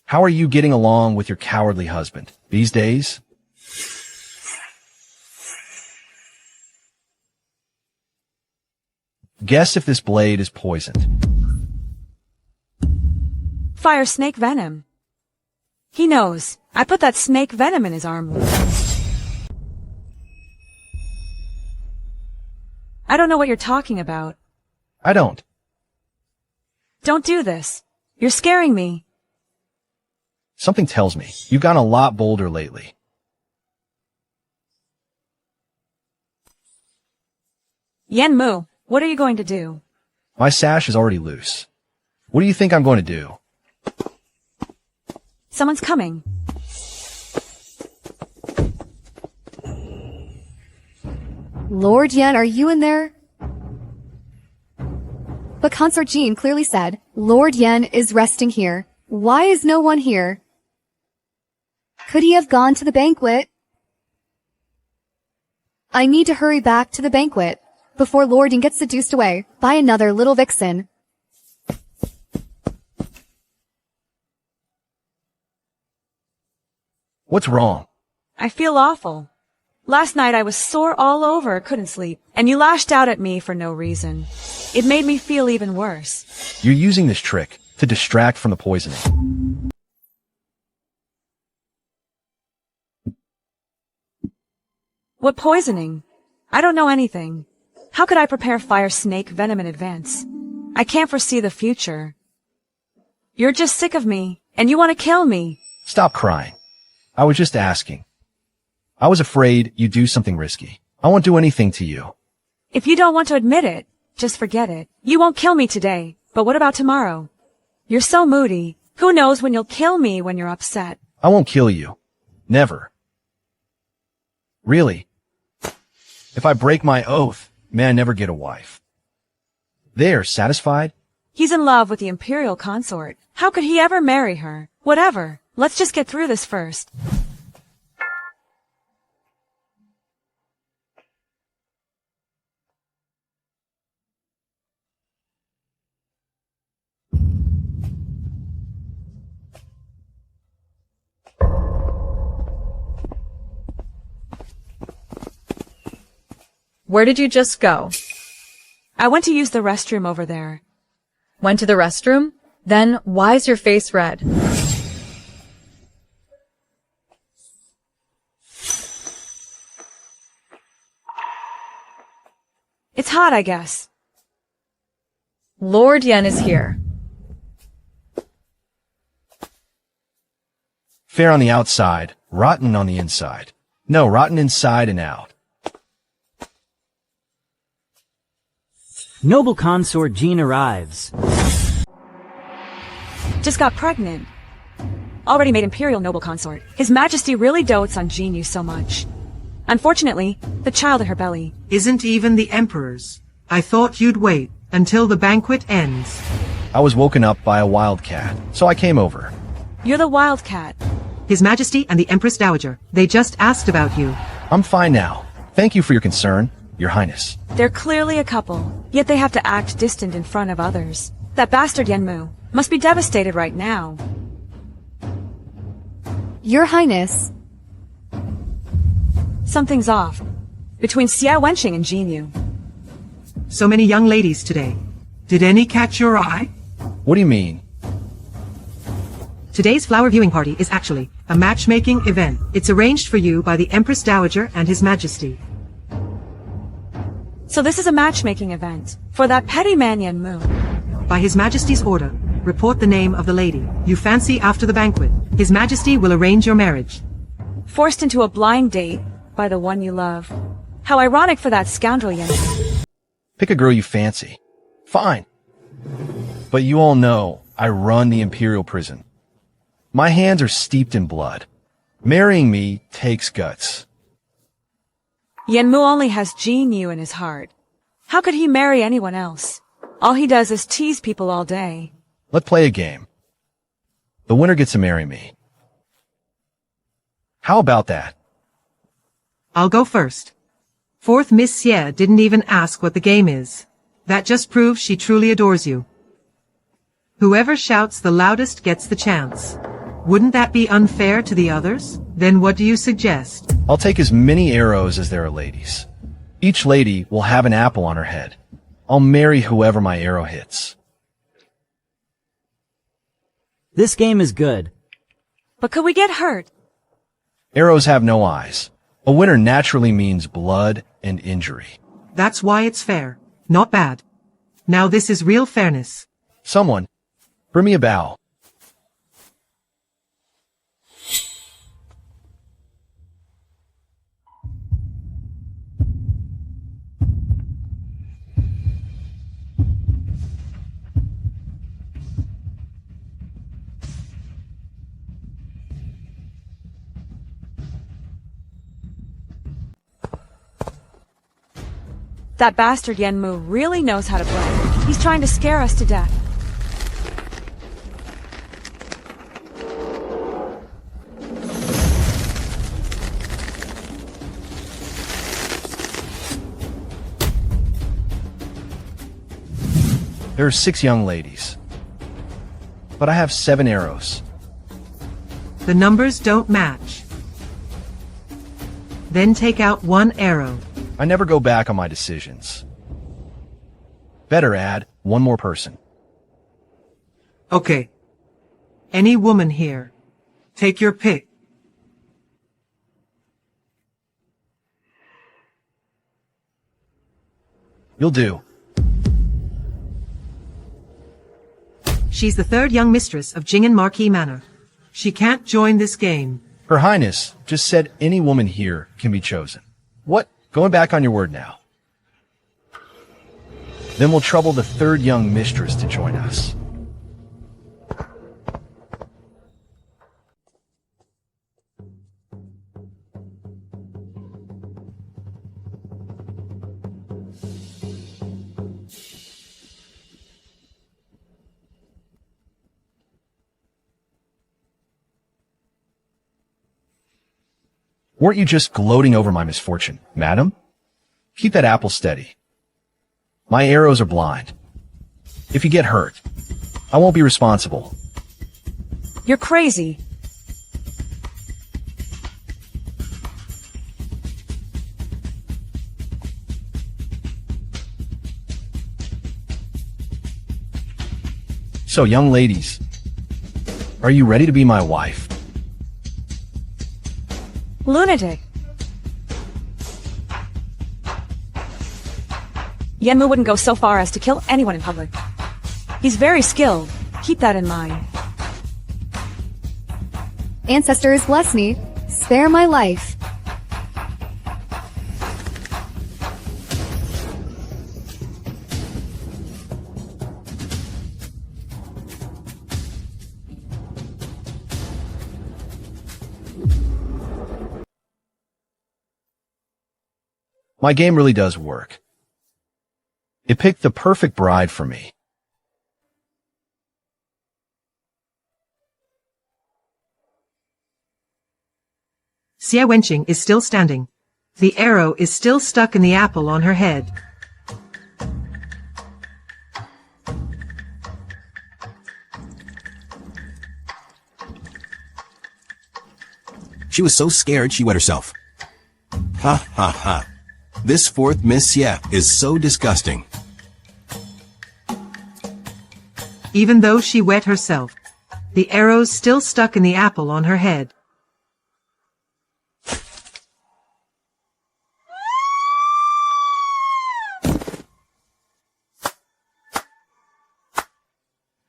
How are you getting along with your cowardly husband these days? Guess if this blade is poisoned. Fire snake venom. He knows. I put that snake venom in his arm. I don't know what you're talking about. I don't. Don't do this. You're scaring me. Something tells me you've gotten a lot bolder lately. Yen Mu, what are you going to do? My sash is already loose. What do you think I'm going to do? Someone's coming. Lord Yen, are you in there? But Consort Jean clearly said, Lord Yen is resting here. Why is no one here? Could he have gone to the banquet? I need to hurry back to the banquet before Lord Yen gets seduced away by another little vixen. What's wrong? I feel awful. Last night I was sore all over, couldn't sleep, and you lashed out at me for no reason. It made me feel even worse. You're using this trick to distract from the poisoning. What poisoning? I don't know anything. How could I prepare fire snake venom in advance? I can't foresee the future. You're just sick of me, and you want to kill me. Stop crying. I was just asking. I was afraid you'd do something risky. I won't do anything to you. If you don't want to admit it, just forget it. You won't kill me today, but what about tomorrow? You're so moody. Who knows when you'll kill me when you're upset? I won't kill you. Never. Really. If I break my oath, may I never get a wife. There, satisfied? He's in love with the imperial consort. How could he ever marry her? Whatever. Let's just get through this first. Where did you just go? I went to use the restroom over there. Went to the restroom? Then why's your face red? It's hot, I guess. Lord Yen is here. Fair on the outside, rotten on the inside. No, rotten inside and out. Noble consort Jean arrives. Just got pregnant. Already made Imperial Noble Consort. His Majesty really dotes on Jean Yu so much. Unfortunately, the child in her belly isn't even the Emperor's. I thought you'd wait until the banquet ends. I was woken up by a wildcat, so I came over. You're the wildcat. His Majesty and the Empress Dowager. They just asked about you. I'm fine now. Thank you for your concern, Your Highness. They're clearly a couple, yet they have to act distant in front of others. That bastard Yenmu must be devastated right now. Your Highness. Something's off. Between Xia Wenqing and Jean Yu. So many young ladies today. Did any catch your eye? What do you mean? Today's flower viewing party is actually a matchmaking event. It's arranged for you by the Empress Dowager and His Majesty. So this is a matchmaking event for that petty man Yenmu. By His Majesty's order, report the name of the lady you fancy after the banquet. His Majesty will arrange your marriage. Forced into a blind date by the one you love. How ironic for that scoundrel Yenmu. Pick a girl you fancy. Fine. But you all know I run the Imperial prison. My hands are steeped in blood. Marrying me takes guts. Yenmu only has Jean Yu in his heart. How could he marry anyone else? All he does is tease people all day. Let's play a game. The winner gets to marry me. How about that? I'll go first. Fourth Miss Xie didn't even ask what the game is. That just proves she truly adores you. Whoever shouts the loudest gets the chance. Wouldn't that be unfair to the others? Then what do you suggest? I'll take as many arrows as there are ladies. Each lady will have an apple on her head. I'll marry whoever my arrow hits. This game is good. But could we get hurt? Arrows have no eyes. A winner naturally means blood and injury. That's why it's fair. Not bad. Now this is real fairness. Someone, bring me a bow. That bastard Yenmu really knows how to play. He's trying to scare us to death. There are 6 young ladies. But I have 7 arrows. The numbers don't match. Then take out 1 arrow. I never go back on my decisions. Better add 1 more person. Okay. Any woman here. Take your pick. You'll do. She's the 3rd young mistress of Jing'an Marquis Manor. She can't join this game. Her Highness just said any woman here can be chosen. What? Going back on your word now. Then we'll trouble the 3rd young mistress to join us. Weren't you just gloating over my misfortune, madam? Keep that apple steady. My arrows are blind. If you get hurt, I won't be responsible. You're crazy. So, young ladies, are you ready to be my wife? Lunatic. Yenmu wouldn't go so far as to kill anyone in public. He's very skilled. Keep that in mind. Ancestors, bless me. Spare my life. My game really does work. It picked the perfect bride for me. Xie Wenqing is still standing. The arrow is still stuck in the apple on her head. She was so scared she wet herself. Ha ha ha. This fourth Miss Xie is so disgusting. Even though she wet herself, the arrow's still stuck in the apple on her head.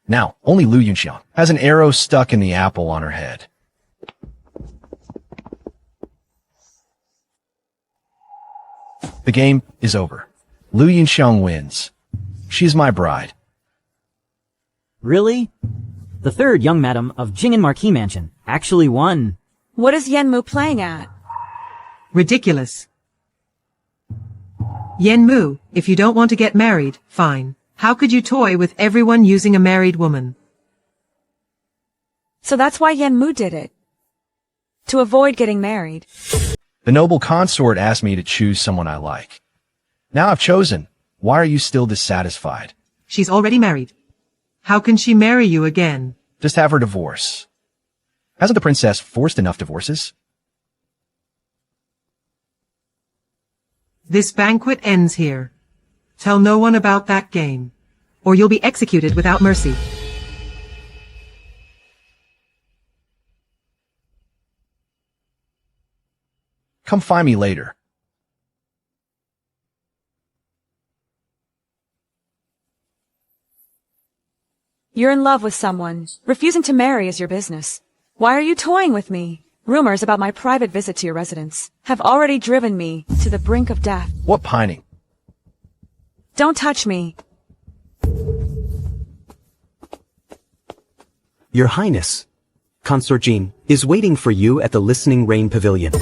Now, only Lu Yunxiang has an arrow stuck in the apple on her head. The game is over. Lu Yunxiang wins. She's my bride. Really? The third young madam of Jing'an Marquis Mansion actually won. What is Yenmu playing at? Ridiculous. Yenmu, if you don't want to get married, fine. How could you toy with everyone using a married woman? So that's why Yenmu did it. To avoid getting married. The noble consort asked me to choose someone I like. Now I've chosen. Why are you still dissatisfied? She's already married. How can she marry you again? Just have her divorce. Hasn't the princess forced enough divorces? This banquet ends here. Tell no one about that game, or you'll be executed without mercy. Come find me later. You're in love with someone. Refusing to marry is your business. Why are you toying with me? Rumors about my private visit to your residence have already driven me to the brink of death. What pining? Don't touch me. Your Highness, Consort Jean is waiting for you at the Listening Rain Pavilion.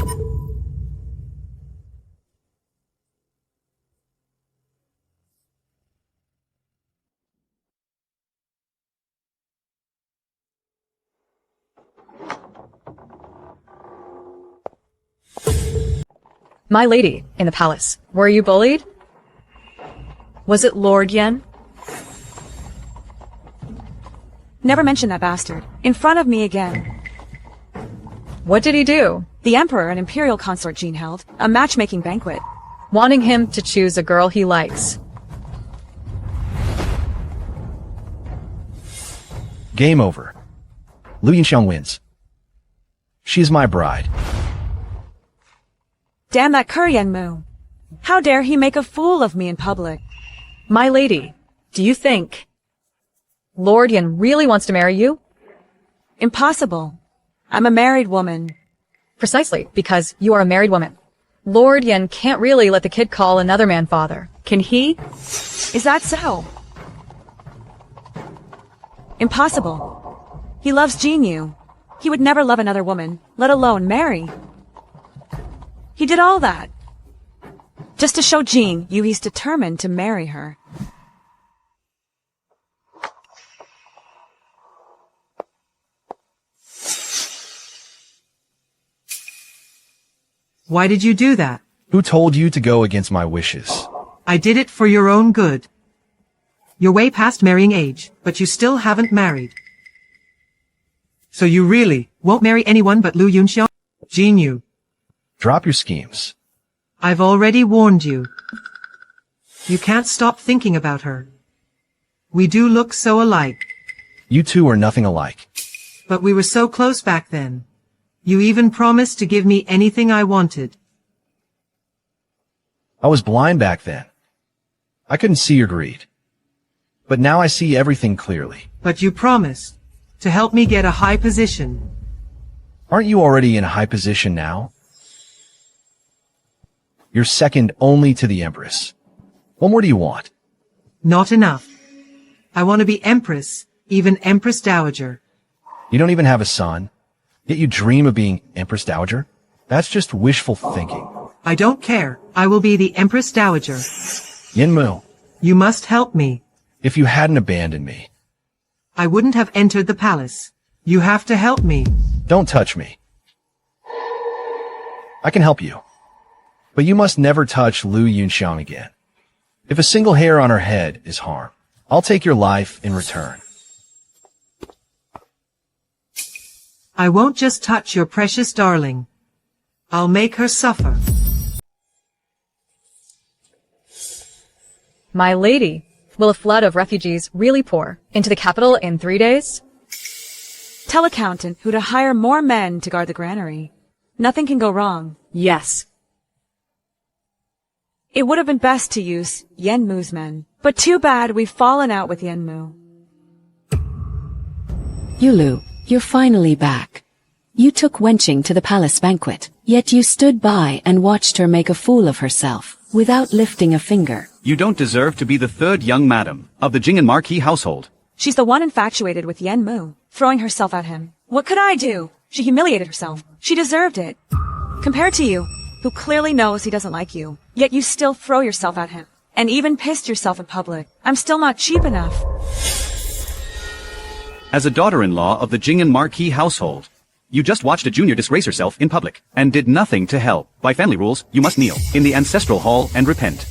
My lady, in the palace, were you bullied? Was it Lord Yen? Never mention that bastard. In front of me again. What did he do? The Emperor and Imperial Consort Jean held a matchmaking banquet. Wanting him to choose a girl he likes. Game over. Lu Yunxiang wins. She's my bride. Damn that cur Yenmu. How dare he make a fool of me in public? My lady, do you think Lord Yen really wants to marry you? Impossible. I'm a married woman. Precisely, because you are a married woman. Lord Yen can't really let the kid call another man father. Can he? Is that so? Impossible. He loves Jinyu. He would never love another woman, let alone marry. He did all that. Just to show Jinyu he's determined to marry her. Why did you do that? Who told you to go against my wishes? I did it for your own good. You're way past marrying age, but you still haven't married. So you really won't marry anyone but Lu Yunxiang? Jinyu. Drop your schemes. I've already warned you. You can't stop thinking about her. We do look so alike. You two are nothing alike. But we were so close back then. You even promised to give me anything I wanted. I was blind back then. I couldn't see your greed. But now I see everything clearly. But you promised to help me get a high position. Aren't you already in a high position now? You're second only to the Empress. What more do you want? Not enough. I want to be Empress, even Empress Dowager. You don't even have a son, yet you dream of being Empress Dowager? That's just wishful thinking. I don't care. I will be the Empress Dowager. Yenmu, You must help me. if you hadn't abandoned me, I wouldn't have entered the palace. You have to help me. don't touch me. I can help you. But you must never touch Lu Yunxiang again. If a single hair on her head is harm, I'll take your life in return. I won't just touch your precious darling. I'll make her suffer. My lady, will a flood of refugees really pour into the capital in 3 days? Tell accountant who to hire more men to guard the granary. Nothing can go wrong. Yes. It would have been best to use Yenmu's men, but too bad we've fallen out with Yenmu. Yulu, you're finally back. You took wenching to the palace banquet, yet you stood by and watched her make a fool of herself, without lifting a finger. You don't deserve to be the third young madam of the Jing and Marquis household. She's the one infatuated with Yenmu, throwing herself at him. What could I do? She humiliated herself. She deserved it. Compared to you, who clearly knows he doesn't like you, yet you still throw yourself at him, and even pissed yourself in public. I'm still not cheap enough. As a daughter-in-law of the Jing and Marquis household, you just watched a junior disgrace herself in public, and did nothing to help. By family rules, you must kneel in the ancestral hall and repent.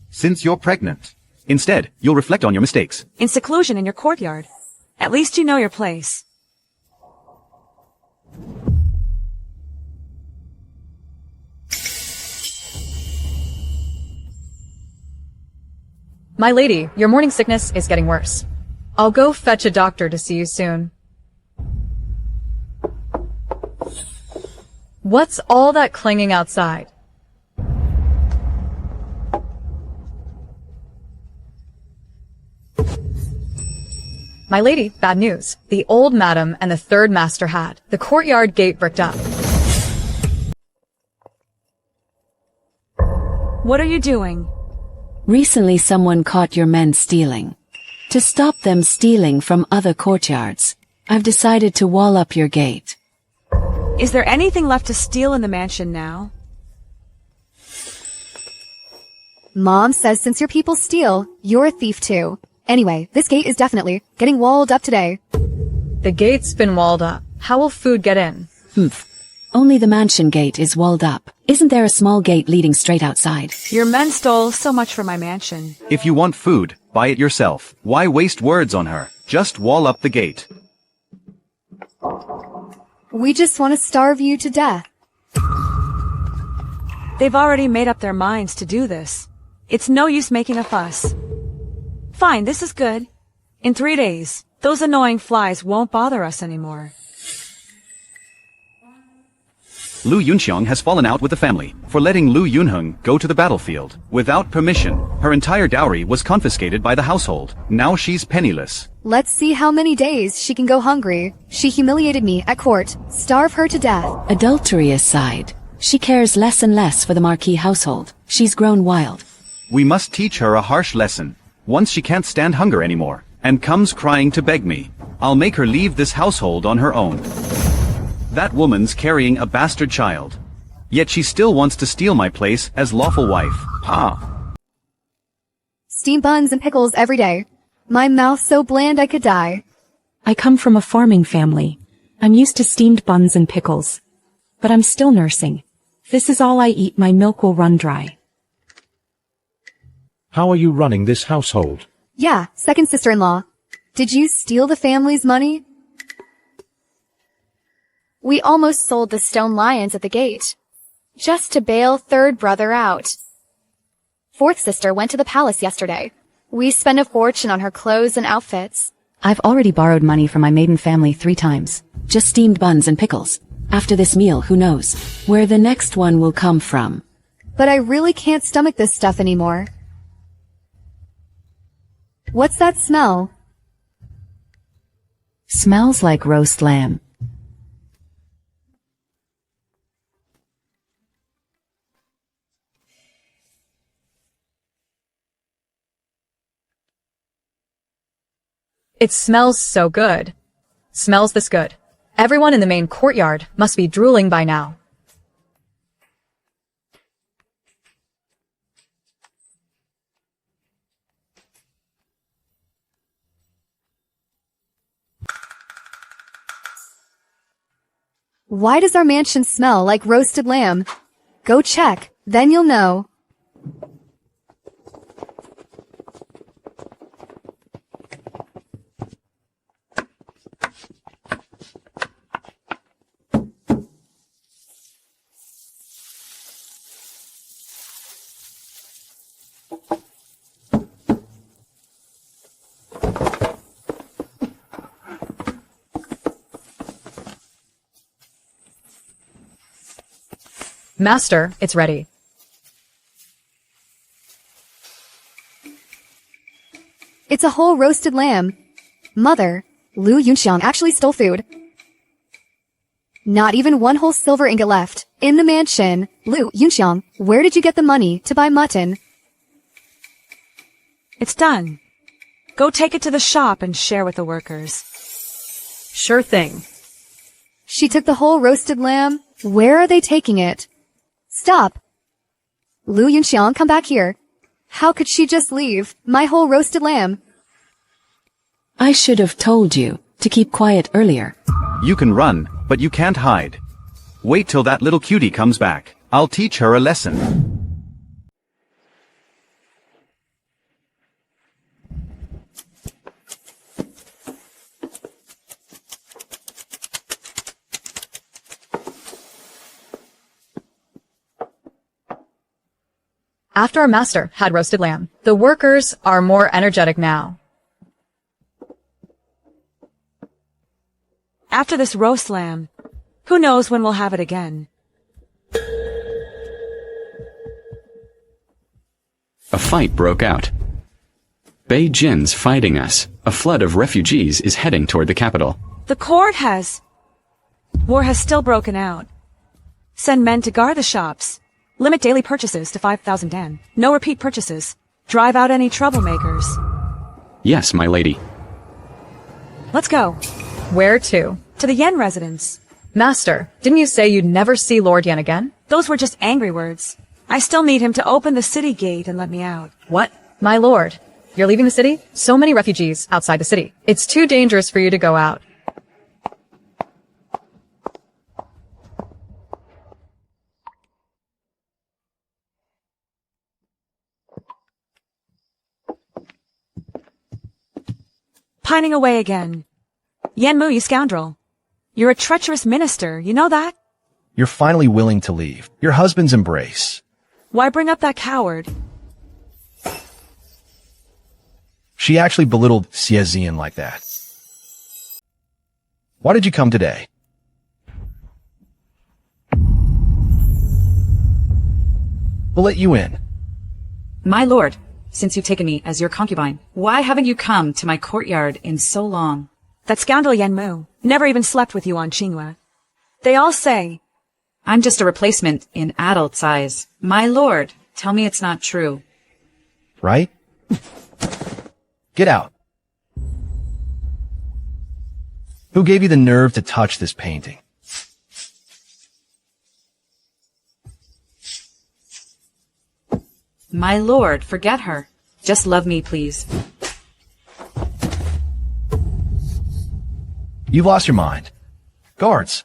Since you're pregnant. Instead, you'll reflect on your mistakes. In seclusion in your courtyard. At least you know your place. My lady, your morning sickness is getting worse. I'll go fetch a doctor to see you soon. What's all that clanging outside? My lady, bad news. The old madam and the third master had the courtyard gate bricked up. What are you doing? Recently someone caught your men stealing. To stop them stealing from other courtyards, I've decided to wall up your gate. Is there anything left to steal in the mansion now? Mom says since your people steal, you're a thief too. Anyway, this gate is definitely getting walled up today. The gate's been walled up. How will food get in? Only the mansion gate is walled up. Isn't there a small gate leading straight outside? Your men stole so much from my mansion. If you want food, buy it yourself. Why waste words on her? Just wall up the gate. We just want to starve you to death. They've already made up their minds to do this. It's no use making a fuss. Fine, this is good. In 3 days, those annoying flies won't bother us anymore. Lu Yunxiang has fallen out with the family for letting Lu Yunheng go to the battlefield. Without permission, her entire dowry was confiscated by the household. Now she's penniless. Let's see how many days she can go hungry. She humiliated me at court. Starve her to death. Adultery aside, she cares less and less for the Marquis household. She's grown wild. We must teach her a harsh lesson. Once she can't stand hunger anymore, and comes crying to beg me, I'll make her leave this household on her own. That woman's carrying a bastard child. Yet she still wants to steal my place as lawful wife. Steamed buns and pickles every day. My mouth so bland I could die. I come from a farming family. I'm used to steamed buns and pickles. But I'm still nursing. This is all I eat, my milk will run dry. How are you running this household? Yeah, second sister-in-law. Did you steal the family's money? We almost sold the stone lions at the gate, just to bail third brother out. Fourth sister went to the palace yesterday. We spent a fortune on her clothes and outfits. I've already borrowed money from my maiden family 3 times. Just steamed buns and pickles. After this meal, who knows where the next one will come from. But I really can't stomach this stuff anymore. What's that smell? Smells like roast lamb. It smells so good. Smells this good. Everyone in the main courtyard must be drooling by now. Why does our mansion smell like roasted lamb? Go check, then you'll know. Master, it's ready. It's a whole roasted lamb. Mother, Lu Yunxiang actually stole food. Not even one whole silver ingot left. In the mansion, Lu Yunxiang, where did you get the money to buy mutton? It's done. Go take it to the shop and share with the workers. Sure thing. She took the whole roasted lamb. Where are they taking it? Stop! Lu Yunxiang, come back here. How could she just leave my whole roasted lamb? I should have told you to keep quiet earlier. You can run, but you can't hide. Wait till that little cutie comes back. I'll teach her a lesson. After our master had roasted lamb, the workers are more energetic now. After this roast lamb, who knows when we'll have it again? A fight broke out. Beijing's fighting us. A flood of refugees is heading toward the capital. The court has. War has still broken out. Send men to guard the shops. Limit daily purchases to 5,000 Dan. No repeat purchases. Drive out any troublemakers. Yes, my lady. Let's go. Where to? To the Yen residence. Master, didn't you say you'd never see Lord Yen again? Those were just angry words. I still need him to open the city gate and let me out. What? My lord, you're leaving the city? So many refugees outside the city. It's too dangerous for you to go out. Pining away again. Yanmu, you scoundrel. You're a treacherous minister, you know that? You're finally willing to leave. Your husband's embrace. Why bring up that coward? She actually belittled Xie like that. Why did you come today? We'll let you in. My lord, since you've taken me as your concubine, why haven't you come to my courtyard in so long? That scoundrel Yanmu never even slept with you on Qinghua. They all say... I'm just a replacement in adult size. My lord, tell me it's not true. Right? Get out. Who gave you the nerve to touch this painting? My lord, forget her. Just love me, please. You've lost your mind. Guards.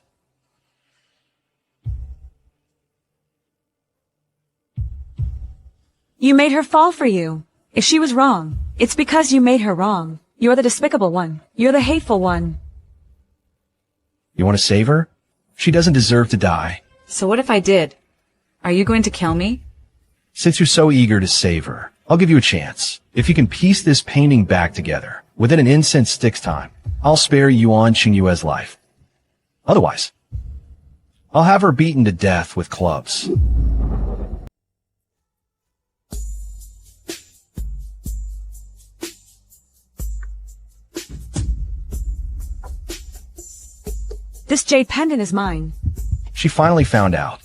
You made her fall for you. If she was wrong, it's because you made her wrong. You're the despicable one. You're the hateful one. You want to save her? She doesn't deserve to die. So what if I did? Are you going to kill me? Since you're so eager to save her, I'll give you a chance. If you can piece this painting back together, Within an incense stick's time, I'll spare Yuan Qingyue's life. Otherwise, I'll have her beaten to death with clubs. This jade pendant is mine. She finally found out.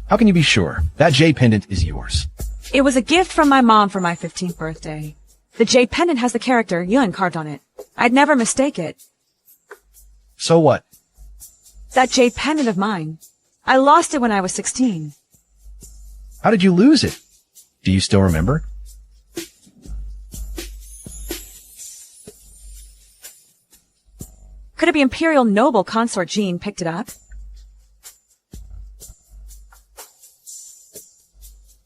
How can you be sure? That jade pendant is yours. It was a gift from my mom for my 15th birthday. The jade pendant has the character Yun carved on it. I'd never mistake it. So what? That jade pendant of mine. I lost it when I was 16. How did you lose it? Do you still remember? Could it be Imperial Noble Consort Jean picked it up?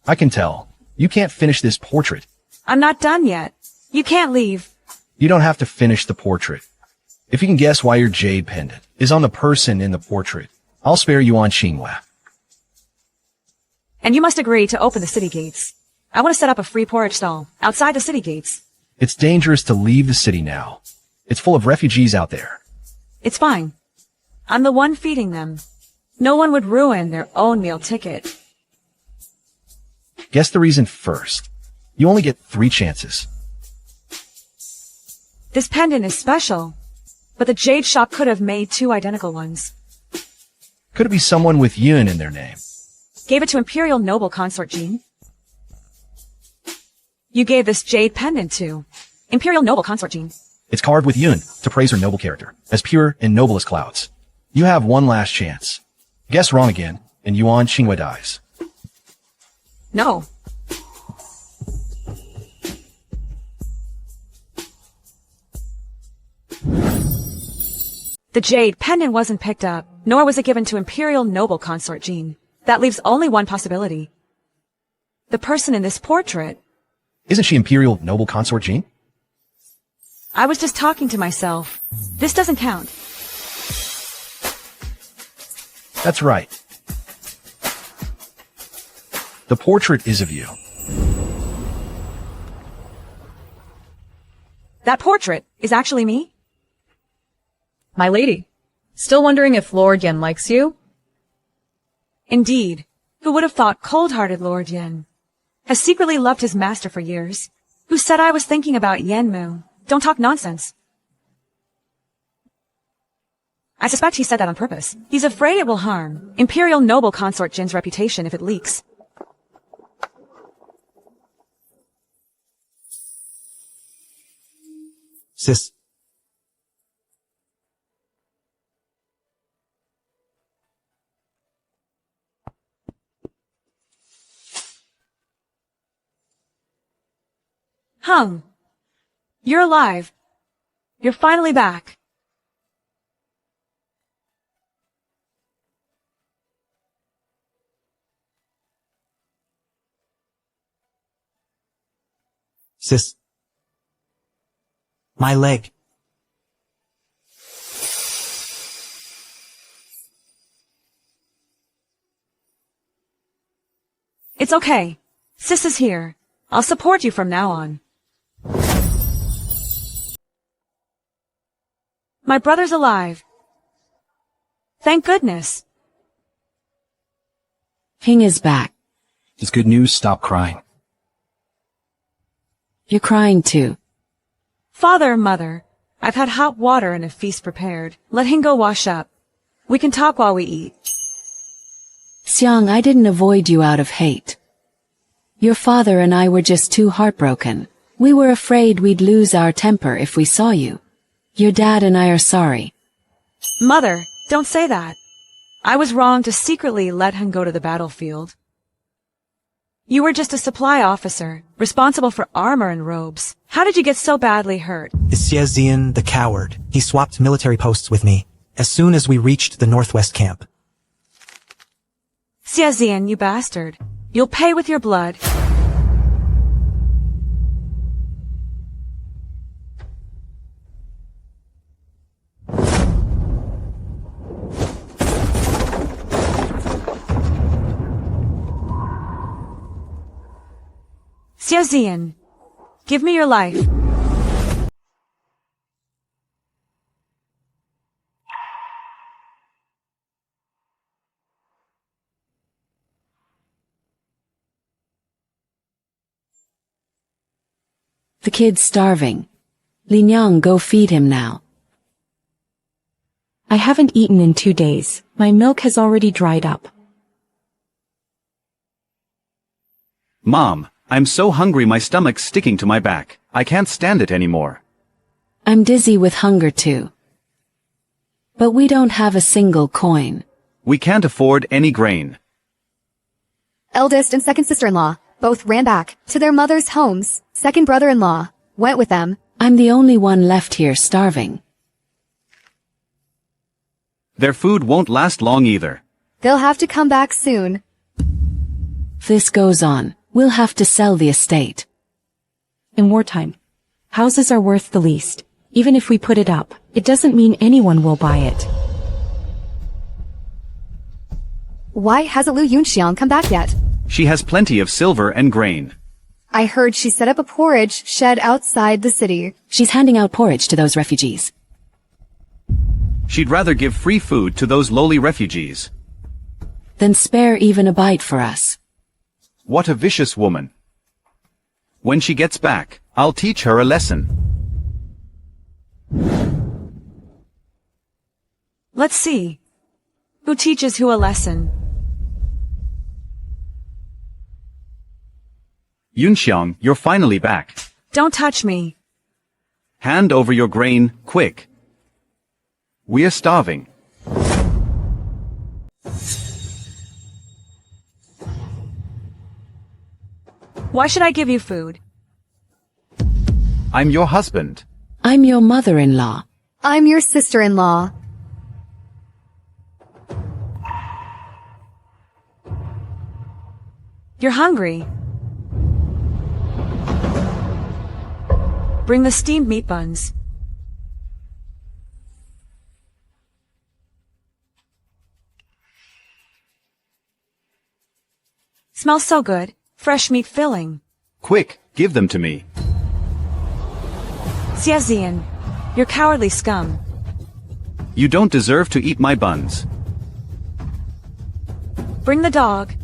I can tell. You can't finish this portrait. I'm not done yet. You can't leave. You don't have to finish the portrait. If you can guess why your jade pendant is on the person in the portrait, I'll spare Yuan Qingyue. And you must agree to open the city gates. I want to set up a free porridge stall outside the city gates. It's dangerous to leave the city now. It's full of refugees out there. It's fine. I'm the one feeding them. No one would ruin their own meal ticket. Guess the reason first. You only get 3 chances. This pendant is special, but the jade shop could have made 2 identical ones. Could it be someone with Yun in their name? Gave it to Imperial Noble Consort Jean. You gave this jade pendant to Imperial Noble Consort Jean. It's carved with Yun to praise her noble character, as pure and noble as clouds. You have one last chance. Guess wrong again, and Yuan Qingyue dies. No. The jade pendant wasn't picked up, nor was it given to Imperial Noble Consort Jean. That leaves only one possibility. The person in this portrait. Isn't she Imperial Noble Consort Jean? I was just talking to myself. This doesn't count. That's right. The portrait is of you. That portrait is actually me? My lady, still wondering if Lord Yen likes you? Indeed. Who would have thought cold-hearted Lord Yen has secretly loved his master for years? Who said I was thinking about Yenmu? Don't talk nonsense. I suspect he said that on purpose. He's afraid it will harm Imperial Noble Consort Jin's reputation if it leaks. Sis. Hung. You're alive. You're finally back. Sis. My leg. It's okay. Sis is here. I'll support you from now on. My brother's alive. Thank goodness. Hing is back. It's good news. Stop crying. You're crying too. Father, Mother, I've had hot water and a feast prepared. Let Hing go wash up. We can talk while we eat. Xiang, I didn't avoid you out of hate. Your father and I were just too heartbroken. We were afraid we'd lose our temper if we saw you. Your dad and I are sorry. Mother, don't say that. I was wrong to secretly let him go to the battlefield. You were just a supply officer, responsible for armor and robes. How did you get so badly hurt? Is Xie the coward. He swapped military posts with me as soon as we reached the northwest camp. Xie, you bastard. You'll pay with your blood. Xie, give me your life. kid's starving. Lin Yang, go feed him now. I haven't eaten in 2 days. My milk has already dried up. Mom, I'm so hungry my stomach's sticking to my back. I can't stand it anymore. I'm dizzy with hunger too. But we don't have a single coin. We can't afford any grain. Eldest and second sister-in-law both ran back to their mother's homes. Second brother-in-law went with them. I'm the only one left here starving. Their food won't last long either. They'll have to come back soon. If this goes on, we'll have to sell the estate. In wartime, houses are worth the least. Even if we put it up, it doesn't mean anyone will buy it. Why hasn't Lu Yunxiang come back yet? She has plenty of silver and grain. I heard she set up a porridge shed outside the city. She's handing out porridge to those refugees. She'd rather give free food to those lowly refugees. Then spare even a bite for us. What a vicious woman. When she gets back, I'll teach her a lesson. Let's see. Who teaches who a lesson? Yunxiang, you're finally back. Don't touch me. Hand over your grain, quick. We're starving. Why should I give you food? I'm your husband. I'm your mother-in-law. I'm your sister-in-law. You're hungry. Bring the steamed meat buns. Smells so good. Fresh meat filling. Quick, give them to me. Xiazian, you're cowardly scum. You don't deserve to eat my buns. Bring the dog.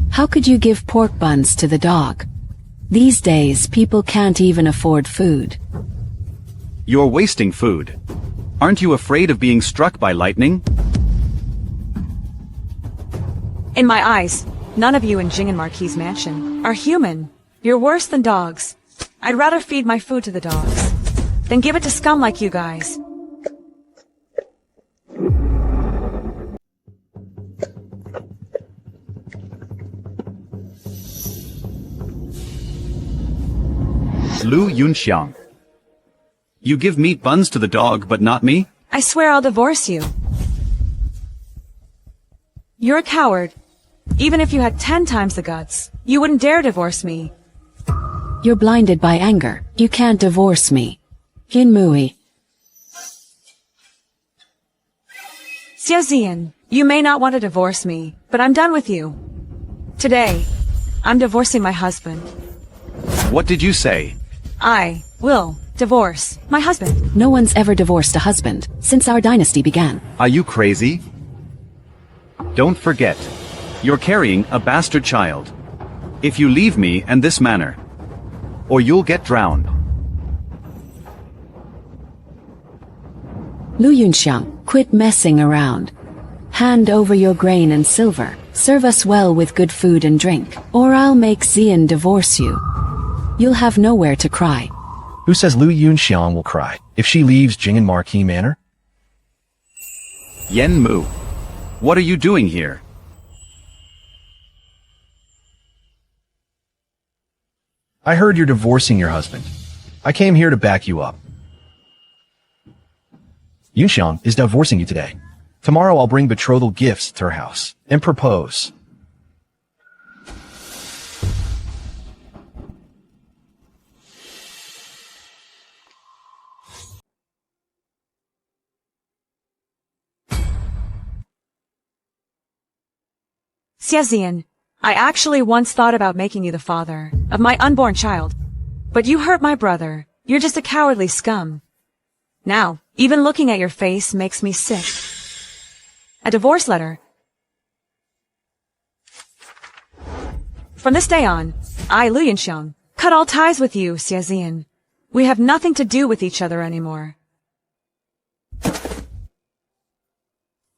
How could you give pork buns to the dog? These days, people can't even afford food. You're wasting food. Aren't you afraid of being struck by lightning? In my eyes, none of you in Jing and Marquis Mansion are human. You're worse than dogs. I'd rather feed my food to the dogs than give it to scum like you guys. Lu Yunxiang. You give meat buns to the dog, but not me? I swear I'll divorce you. You're a coward. Even if you had 10 times the guts, you wouldn't dare divorce me. You're blinded by anger. You can't divorce me. Hinmui. Xiazian, you may not want to divorce me, but I'm done with you. Today, I'm divorcing my husband. What did you say? I will divorce my husband. No one's ever divorced a husband since our dynasty began. Are you crazy? Don't forget, you're carrying a bastard child. If you leave me and this manor, or you'll get drowned. Lu Yunxiang, quit messing around. Hand over your grain and silver. Serve us well with good food and drink, or I'll make Xian divorce you. You'll have nowhere to cry. Who says Lu Yunxiang will cry if she leaves Jing and Marquis Manor? Yen Mu, what are you doing here? I heard you're divorcing your husband. I came here to back you up. Yunxiang is divorcing you today. Tomorrow I'll bring betrothal gifts to her house and propose. Xiazian, I actually once thought about making you the father of my unborn child. But you hurt my brother. You're just a cowardly scum. Now, even looking at your face makes me sick. A divorce letter. From this day on, I, Lu Yunxiang, cut all ties with you, Xie. We have nothing to do with each other anymore.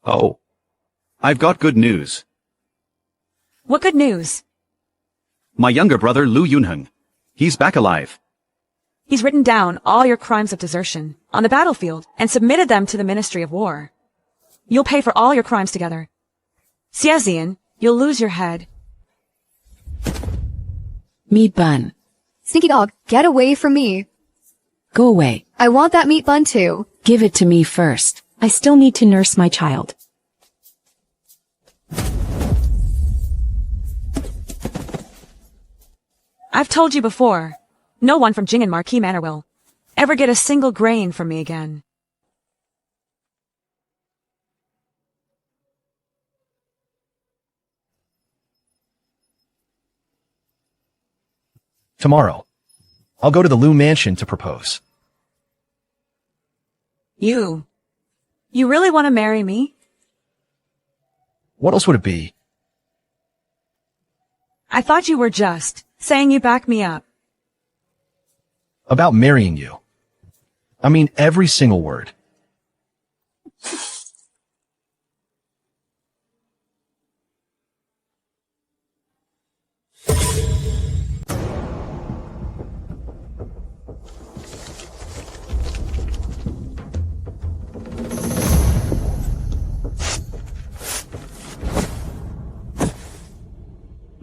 Oh. I've got good news. What good news? My younger brother Lu Yunheng. He's back alive. He's written down all your crimes of desertion on the battlefield and submitted them to the Ministry of War. You'll pay for all your crimes together. Xie, you'll lose your head. Meat bun. Sneaky dog, get away from me. Go away. I want that meat bun too. Give it to me first. I still need to nurse my child. I've told you before, no one from Jing and Marquis Manor will ever get a single grain from me again. Tomorrow, I'll go to the Lu Mansion to propose. You really want to marry me? What else would it be? I thought you were just saying you back me up. About marrying you. I mean every single word.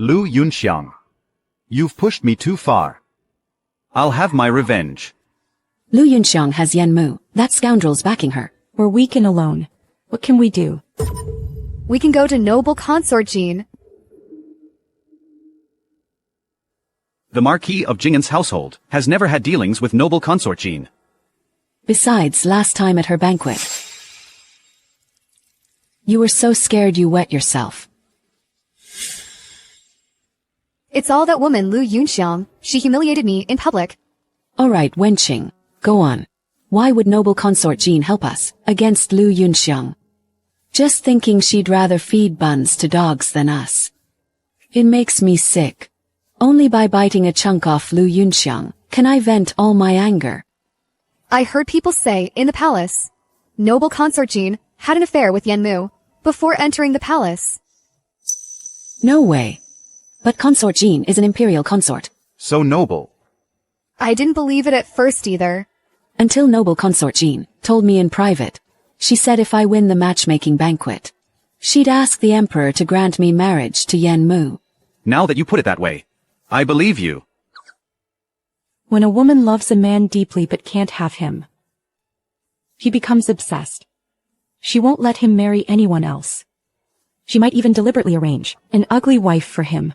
Lu Yunxiang. You've pushed me too far. I'll have my revenge. Lu Yunxiang has Yan Mu. That scoundrel's backing her. We're weak and alone. What can we do? We can go to noble consort Jean. The Marquis of Jingen's household has never had dealings with noble consort Jean. Besides, last time at her banquet, you were so scared you wet yourself. It's all that woman Lu Yunxiang. She humiliated me in public. All right, wenching. Go on. Why would noble consort Jean help us against Lu Yunxiang? Just thinking she'd rather feed buns to dogs than us. It makes me sick. Only by biting a chunk off Lu Yunxiang can I vent all my anger. I heard people say in the palace, noble consort Jean had an affair with Yan Mu before entering the palace. No way. But consort Jean is an imperial consort. So noble. I didn't believe it at first either. Until noble consort Jean told me in private. She said if I win the matchmaking banquet, she'd ask the emperor to grant me marriage to Yan Mu. Now that you put it that way, I believe you. When a woman loves a man deeply but can't have him, he becomes obsessed. She won't let him marry anyone else. She might even deliberately arrange an ugly wife for him.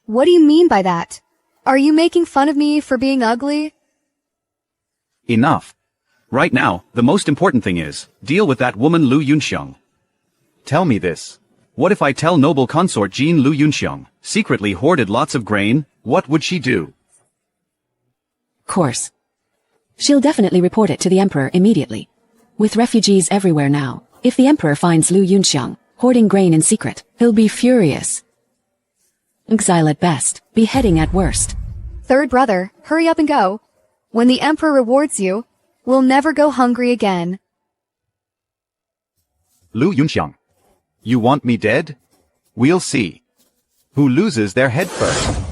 What do you mean by that? Are you making fun of me for being ugly? Enough. Right now, the most important thing is, deal with that woman Lu Yunxiang. Tell me this. What if I tell noble consort Jean Lu Yunxiang secretly hoarded lots of grain? What would she do? Course. She'll definitely report it to the emperor immediately. With refugees everywhere now, if the emperor finds Lu Yunxiang hoarding grain in secret, he'll be furious. Exile at best, beheading at worst. Third brother, hurry up and go. When the emperor rewards you, we'll never go hungry again. Lu Yunxiang. You want me dead? We'll see. Who loses their head first?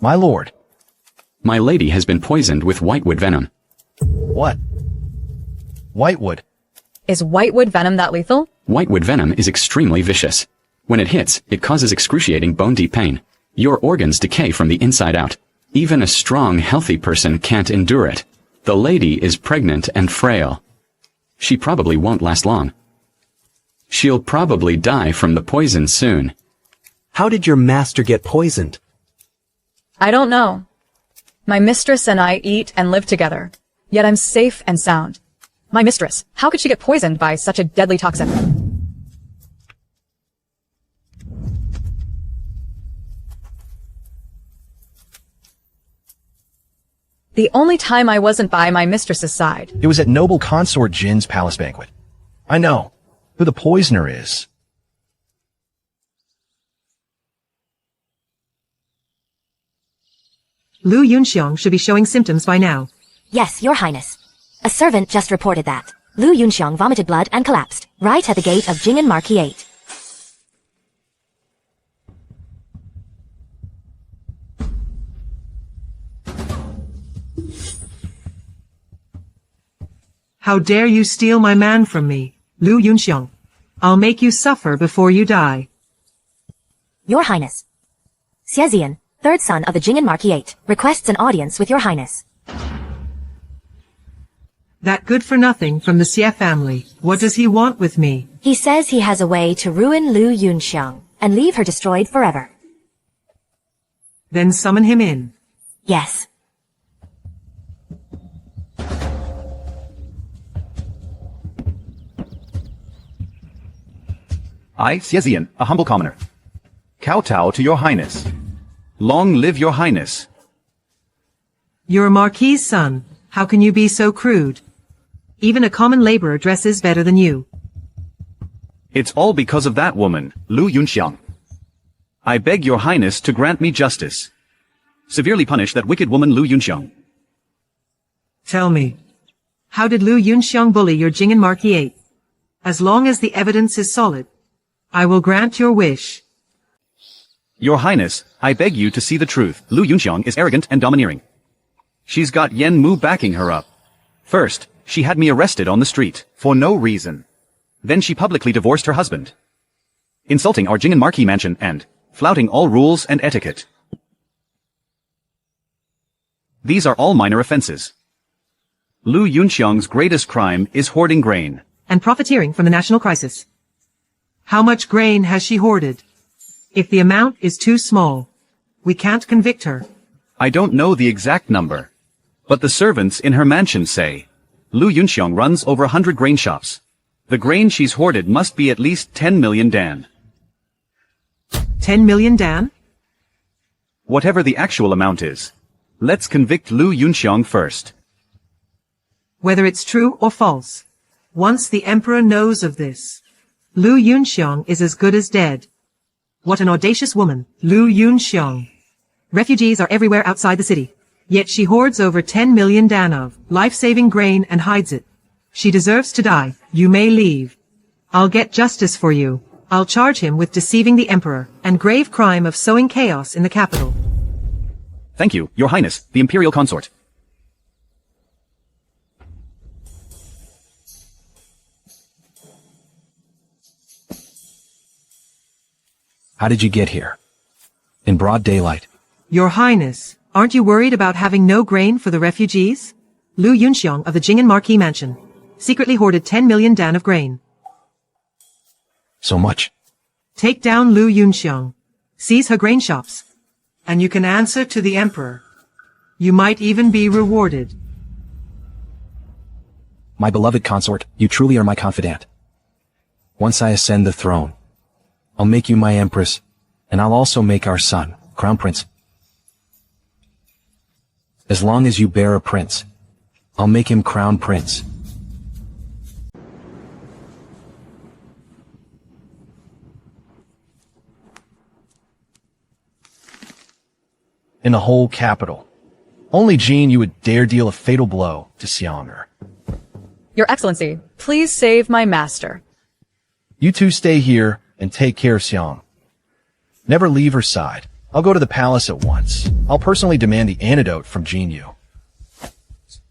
My lord. My lady has been poisoned with whitewood venom. What? Whitewood? Is whitewood venom that lethal? Whitewood venom is extremely vicious. When it hits, it causes excruciating bone-deep pain. Your organs decay from the inside out. Even a strong, healthy person can't endure it. The lady is pregnant and frail. She probably won't last long. She'll probably die from the poison soon. How did your master get poisoned? I don't know. My mistress and I eat and live together, yet I'm safe and sound. My mistress, how could she get poisoned by such a deadly toxin? The only time I wasn't by my mistress's side. It was at noble consort Jin's palace banquet. I know who the poisoner is. Lu Yunxiang should be showing symptoms by now. Yes, Your Highness. A servant just reported that. Lu Yunxiang vomited blood and collapsed, right at the gate of Jing'an Marquis 8. How dare you steal my man from me, Lu Yunxiang. I'll make you suffer before you die. Your Highness. Xiezian, third son of the Jing'an Marquis 8, requests an audience with Your Highness. That good-for-nothing from the Xie family. What does he want with me? He says he has a way to ruin Lu Yunxiang and leave her destroyed forever. Then summon him in. Yes. I, Xiezian, a humble commoner. Kowtow to Your Highness. Long live Your Highness. You're a Marquis' son. How can you be so crude? Even a common laborer dresses better than you. It's all because of that woman, Lu Yunxiang. I beg Your Highness to grant me justice. Severely punish that wicked woman Lu Yunxiang. Tell me, how did Lu Yunxiang bully your Jing'an Marquis 8? As long as the evidence is solid, I will grant your wish. Your Highness, I beg you to see the truth. Lu Yunxiang is arrogant and domineering. She's got Yen Mu backing her up. First, she had me arrested on the street, for no reason. Then she publicly divorced her husband, insulting our Jing'an Marquis mansion and flouting all rules and etiquette. These are all minor offenses. Lu Yunxiang's greatest crime is hoarding grain. And profiteering from the national crisis. How much grain has she hoarded? If the amount is too small, we can't convict her. I don't know the exact number, but the servants in her mansion say Lu Yunxiang runs over 100 grain shops. The grain she's hoarded must be at least 10 million dan. 10 million dan? Whatever the actual amount is, let's convict Lu Yunxiang first. Whether it's true or false, once the emperor knows of this, Lu Yunxiang is as good as dead. What an audacious woman, Lu Yunxiang. Refugees are everywhere outside the city. Yet she hoards over 10 million dan of life-saving grain and hides it. She deserves to die. You may leave. I'll get justice for you. I'll charge him with deceiving the emperor and grave crime of sowing chaos in the capital. Thank you, Your Highness, the imperial consort. How did you get here? In broad daylight. Your Highness, aren't you worried about having no grain for the refugees? Lu Yunxiang of the Jing'an Marquis mansion secretly hoarded 10 million dan of grain. So much. Take down Lu Yunxiang. Seize her grain shops. And you can answer to the emperor. You might even be rewarded. My beloved consort, you truly are my confidant. Once I ascend the throne, I'll make you my empress, and I'll also make our son, crown prince. As long as you bear a prince, I'll make him crown prince. In the whole capital, only Jean you would dare deal a fatal blow to Xianger. Your Excellency, please save my master. You two stay here and take care of Xiang. Never leave her side. I'll go to the palace at once. I'll personally demand the antidote from Jean Yu.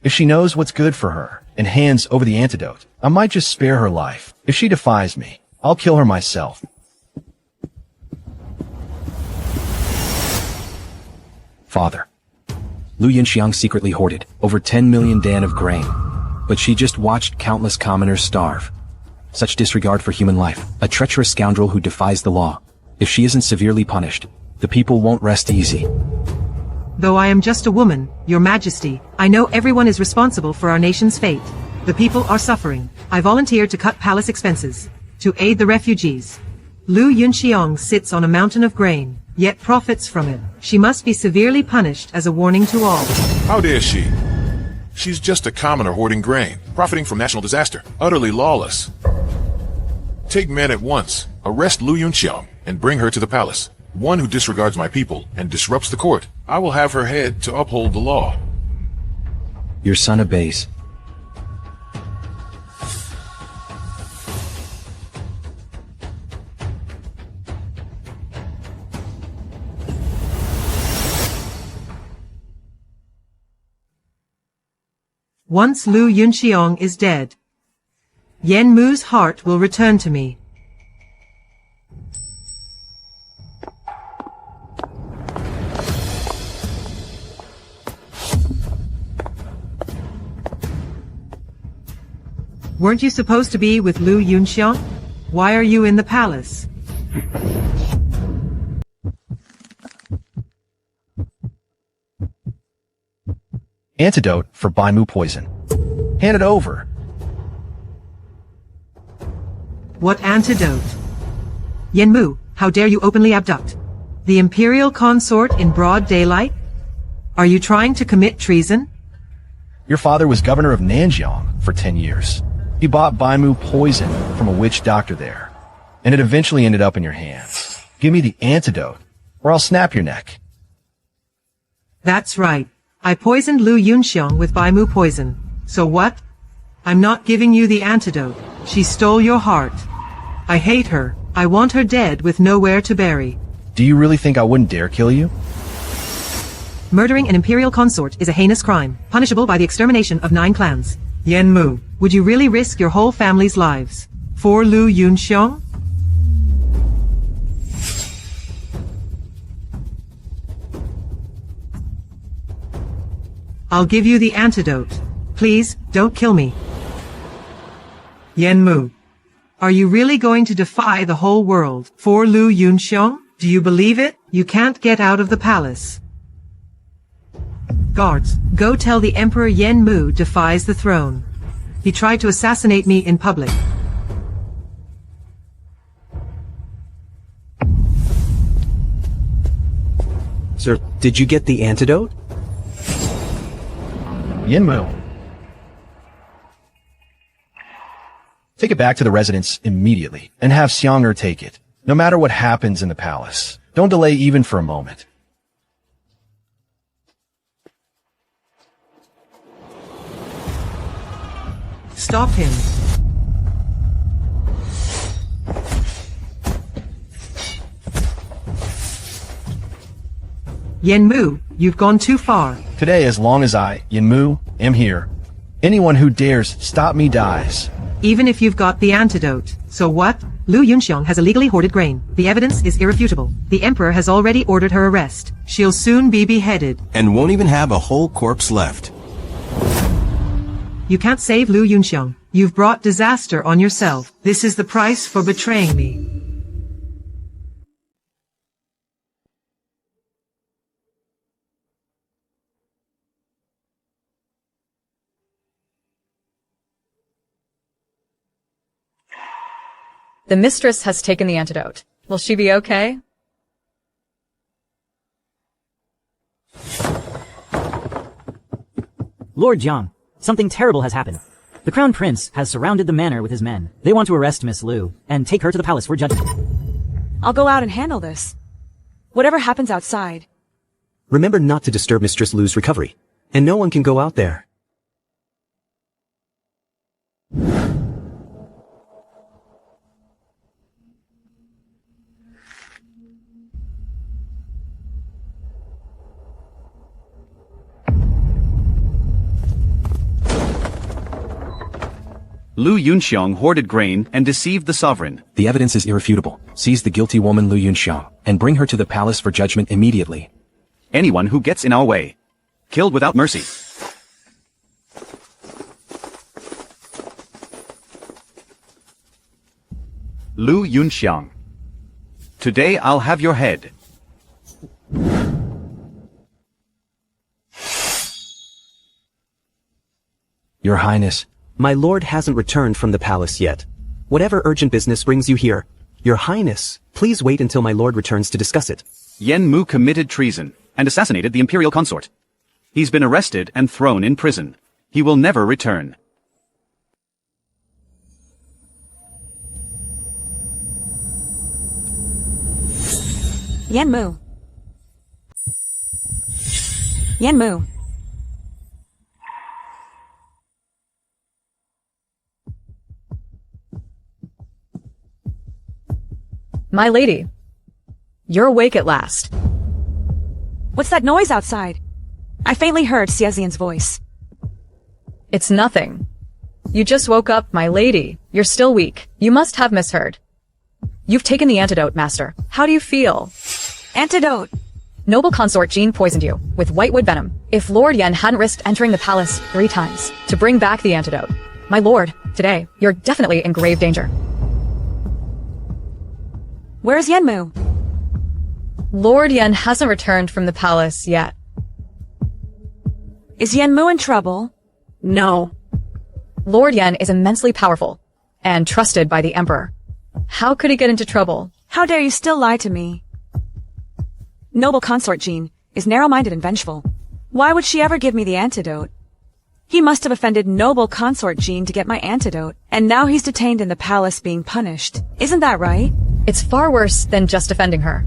If she knows what's good for her and hands over the antidote, I might just spare her life. If she defies me, I'll kill her myself. Father, Lu Yunxiang secretly hoarded over 10 million dan of grain, but she just watched countless commoners starve. Such disregard for human life, a treacherous scoundrel who defies the law. If she isn't severely punished, the people won't rest easy. Though I am just a woman, Your Majesty, I know everyone is responsible for our nation's fate. The people are suffering. I volunteered to cut palace expenses, to aid the refugees. Lu Yunxiang sits on a mountain of grain, yet profits from it. She must be severely punished as a warning to all. How dare she? She's just a commoner hoarding grain, profiting from national disaster, utterly lawless. Take men at once, arrest Lu Yunxiang, and bring her to the palace. One who disregards my people and disrupts the court. I will have her head to uphold the law. Your son obeys. Once Lu Yunxiang is dead, Yen Mu's heart will return to me. Weren't you supposed to be with Lu Yunxiang? Why are you in the palace? Antidote for Baimu poison. Hand it over. What antidote? Yen Mu, how dare you openly abduct the imperial consort in broad daylight? Are you trying to commit treason? Your father was governor of Nanjiang for 10 years. He bought Baimu poison from a witch doctor there, and it eventually ended up in your hands. Give me the antidote, or I'll snap your neck. That's right. I poisoned Lu Yunxiang with Baimu poison. So what? I'm not giving you the antidote. She stole your heart. I hate her. I want her dead with nowhere to bury. Do you really think I wouldn't dare kill you? Murdering an imperial consort is a heinous crime, punishable by the extermination of 9 clans. Yen Mu, would you really risk your whole family's lives for Lu Yunxiang? I'll give you the antidote. Please, don't kill me. Yen Mu, are you really going to defy the whole world for Lu Yunxiang? Do you believe it? You can't get out of the palace. Guards, go tell the Emperor Yen Mu defies the throne. He tried to assassinate me in public. Sir, did you get the antidote? Yen Mu. Take it back to the residence immediately, and have Xiang'er take it. No matter what happens in the palace, don't delay even for a moment. Stop him. Yen Mu, you've gone too far. Today, as long as I, Yen Mu, am here, anyone who dares stop me dies. Even if you've got the antidote. So what? Lu Yunxiang has illegally hoarded grain. The evidence is irrefutable. The Emperor has already ordered her arrest. She'll soon be beheaded. And won't even have a whole corpse left. You can't save Lu Yunxiang. You've brought disaster on yourself. This is the price for betraying me. The mistress has taken the antidote. Will she be okay? Lord Jiang, something terrible has happened. The Crown Prince has surrounded the manor with his men. They want to arrest Miss Lu and take her to the palace for judgment. I'll go out and handle this. Whatever happens outside. Remember not to disturb Mistress Lu's recovery, and no one can go out there. Lu Yunxiang hoarded grain and deceived the sovereign. The evidence is irrefutable. Seize the guilty woman Lu Yunxiang and bring her to the palace for judgment immediately. Anyone who gets in our way, killed without mercy. Lu Yunxiang. Today I'll have your head. Your Highness, my lord hasn't returned from the palace yet. Whatever urgent business brings you here, Your Highness, please wait until my lord returns to discuss it. Yen Mu committed treason and assassinated the imperial consort. He's been arrested and thrown in prison. He will never return. Yen Mu. Yen Mu. My lady, you're awake at last. What's that noise outside? I faintly heard Xiezian's voice. It's nothing. You just woke up, my lady. You're still weak. You must have misheard. You've taken the antidote, master. How do you feel? Antidote? Noble consort Jean poisoned you with whitewood venom. If Lord Yen hadn't risked entering the palace 3 times to bring back the antidote, my lord, today, you're definitely in grave danger. Where's Yenmu? Lord Yen hasn't returned from the palace yet. Is Yenmu in trouble? No. Lord Yen is immensely powerful and trusted by the emperor. How could he get into trouble? How dare you still lie to me? Noble consort Jean is narrow-minded and vengeful. Why would she ever give me the antidote? He must have offended noble consort Jean to get my antidote, and now he's detained in the palace being punished. Isn't that right? It's far worse than just offending her.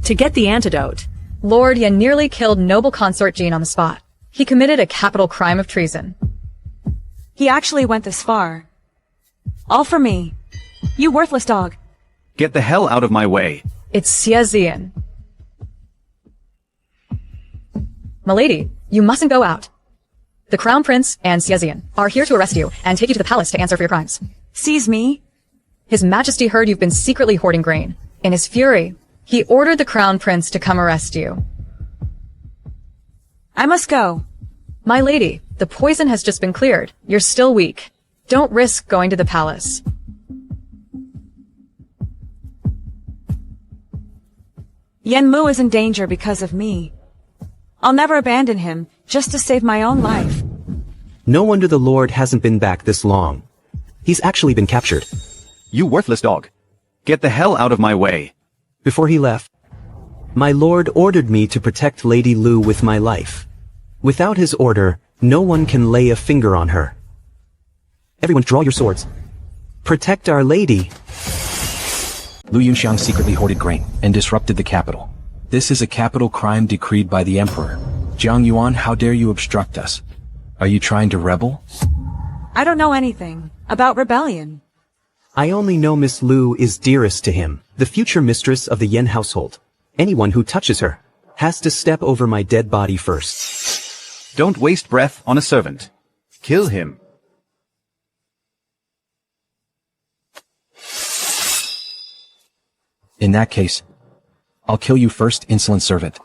To get the antidote, Lord Yen nearly killed noble consort Jean on the spot. He committed a capital crime of treason. He actually went this far. All for me. You worthless dog. Get the hell out of my way. It's Xiezian. Milady, you mustn't go out. The Crown Prince and Xiezian are here to arrest you and take you to the palace to answer for your crimes. Seize me? His Majesty heard you've been secretly hoarding grain. In his fury, he ordered the Crown Prince to come arrest you. I must go. My lady, the poison has just been cleared. You're still weak. Don't risk going to the palace. Yenmu is in danger because of me. I'll never abandon him, just to save my own life. No wonder the Lord hasn't been back this long. He's actually been captured. You worthless dog. Get the hell out of my way. Before he left, my lord ordered me to protect Lady Lu with my life. Without his order, no one can lay a finger on her. Everyone draw your swords. Protect our lady. Lu Yunxiang secretly hoarded grain and disrupted the capital. This is a capital crime decreed by the emperor. Jiang Yuan, how dare you obstruct us? Are you trying to rebel? I don't know anything about rebellion. I only know Miss Lu is dearest to him, the future mistress of the Yen household. Anyone who touches her has to step over my dead body first. Don't waste breath on a servant. Kill him. In that case, I'll kill you first, insolent servant.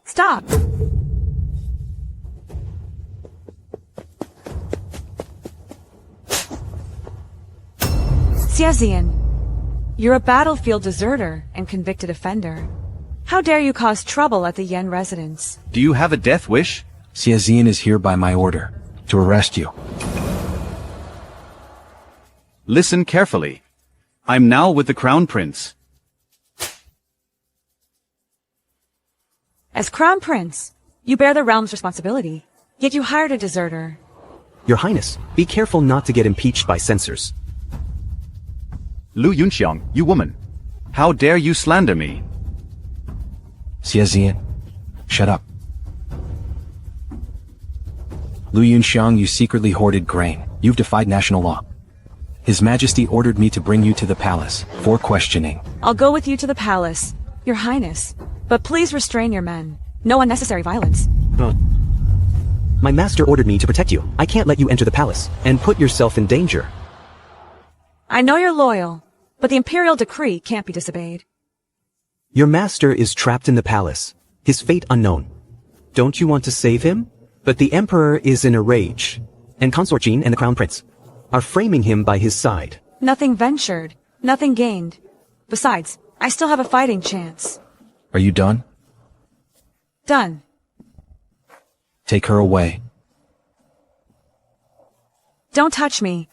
Stop! Xiezian, you're a battlefield deserter and convicted offender. How dare you cause trouble at the Yen residence? Do you have a death wish? Xiezian is here by my order, to arrest you. Listen carefully. I'm now with the Crown Prince. As Crown Prince, you bear the realm's responsibility, yet you hired a deserter. Your Highness, be careful not to get impeached by censors. Lu Yunxiang, you woman. How dare you slander me? Xiezian, shut up. Lu Yunxiang, you secretly hoarded grain. You've defied national law. His Majesty ordered me to bring you to the palace for questioning. I'll go with you to the palace, Your Highness. But please restrain your men. No unnecessary violence. My master ordered me to protect you. I can't let you enter the palace and put yourself in danger. I know you're loyal, but the imperial decree can't be disobeyed. Your master is trapped in the palace, his fate unknown. Don't you want to save him? But the emperor is in a rage, and Consort Jean and the Crown Prince are framing him by his side. Nothing ventured, nothing gained. Besides, I still have a fighting chance. Are you done? Done. Take her away. Don't touch me.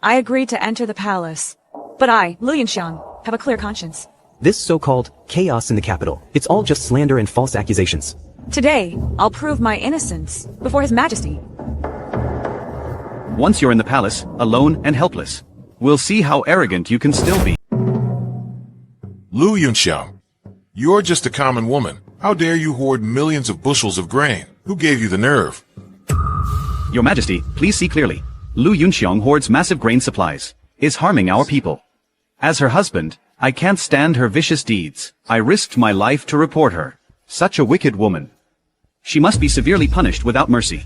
I agreed to enter the palace. But I, Lu Yunxiang, have a clear conscience. This so-called chaos in the capital, it's all just slander and false accusations. Today, I'll prove my innocence before His Majesty. Once you're in the palace, alone and helpless, we'll see how arrogant you can still be. Lu Yunxiang, you're just a common woman. How dare you hoard millions of bushels of grain? Who gave you the nerve? Your Majesty, please see clearly. Lu Yunxiang hoards massive grain supplies, is harming our people. As her husband, I can't stand her vicious deeds. I risked my life to report her. Such a wicked woman. She must be severely punished without mercy.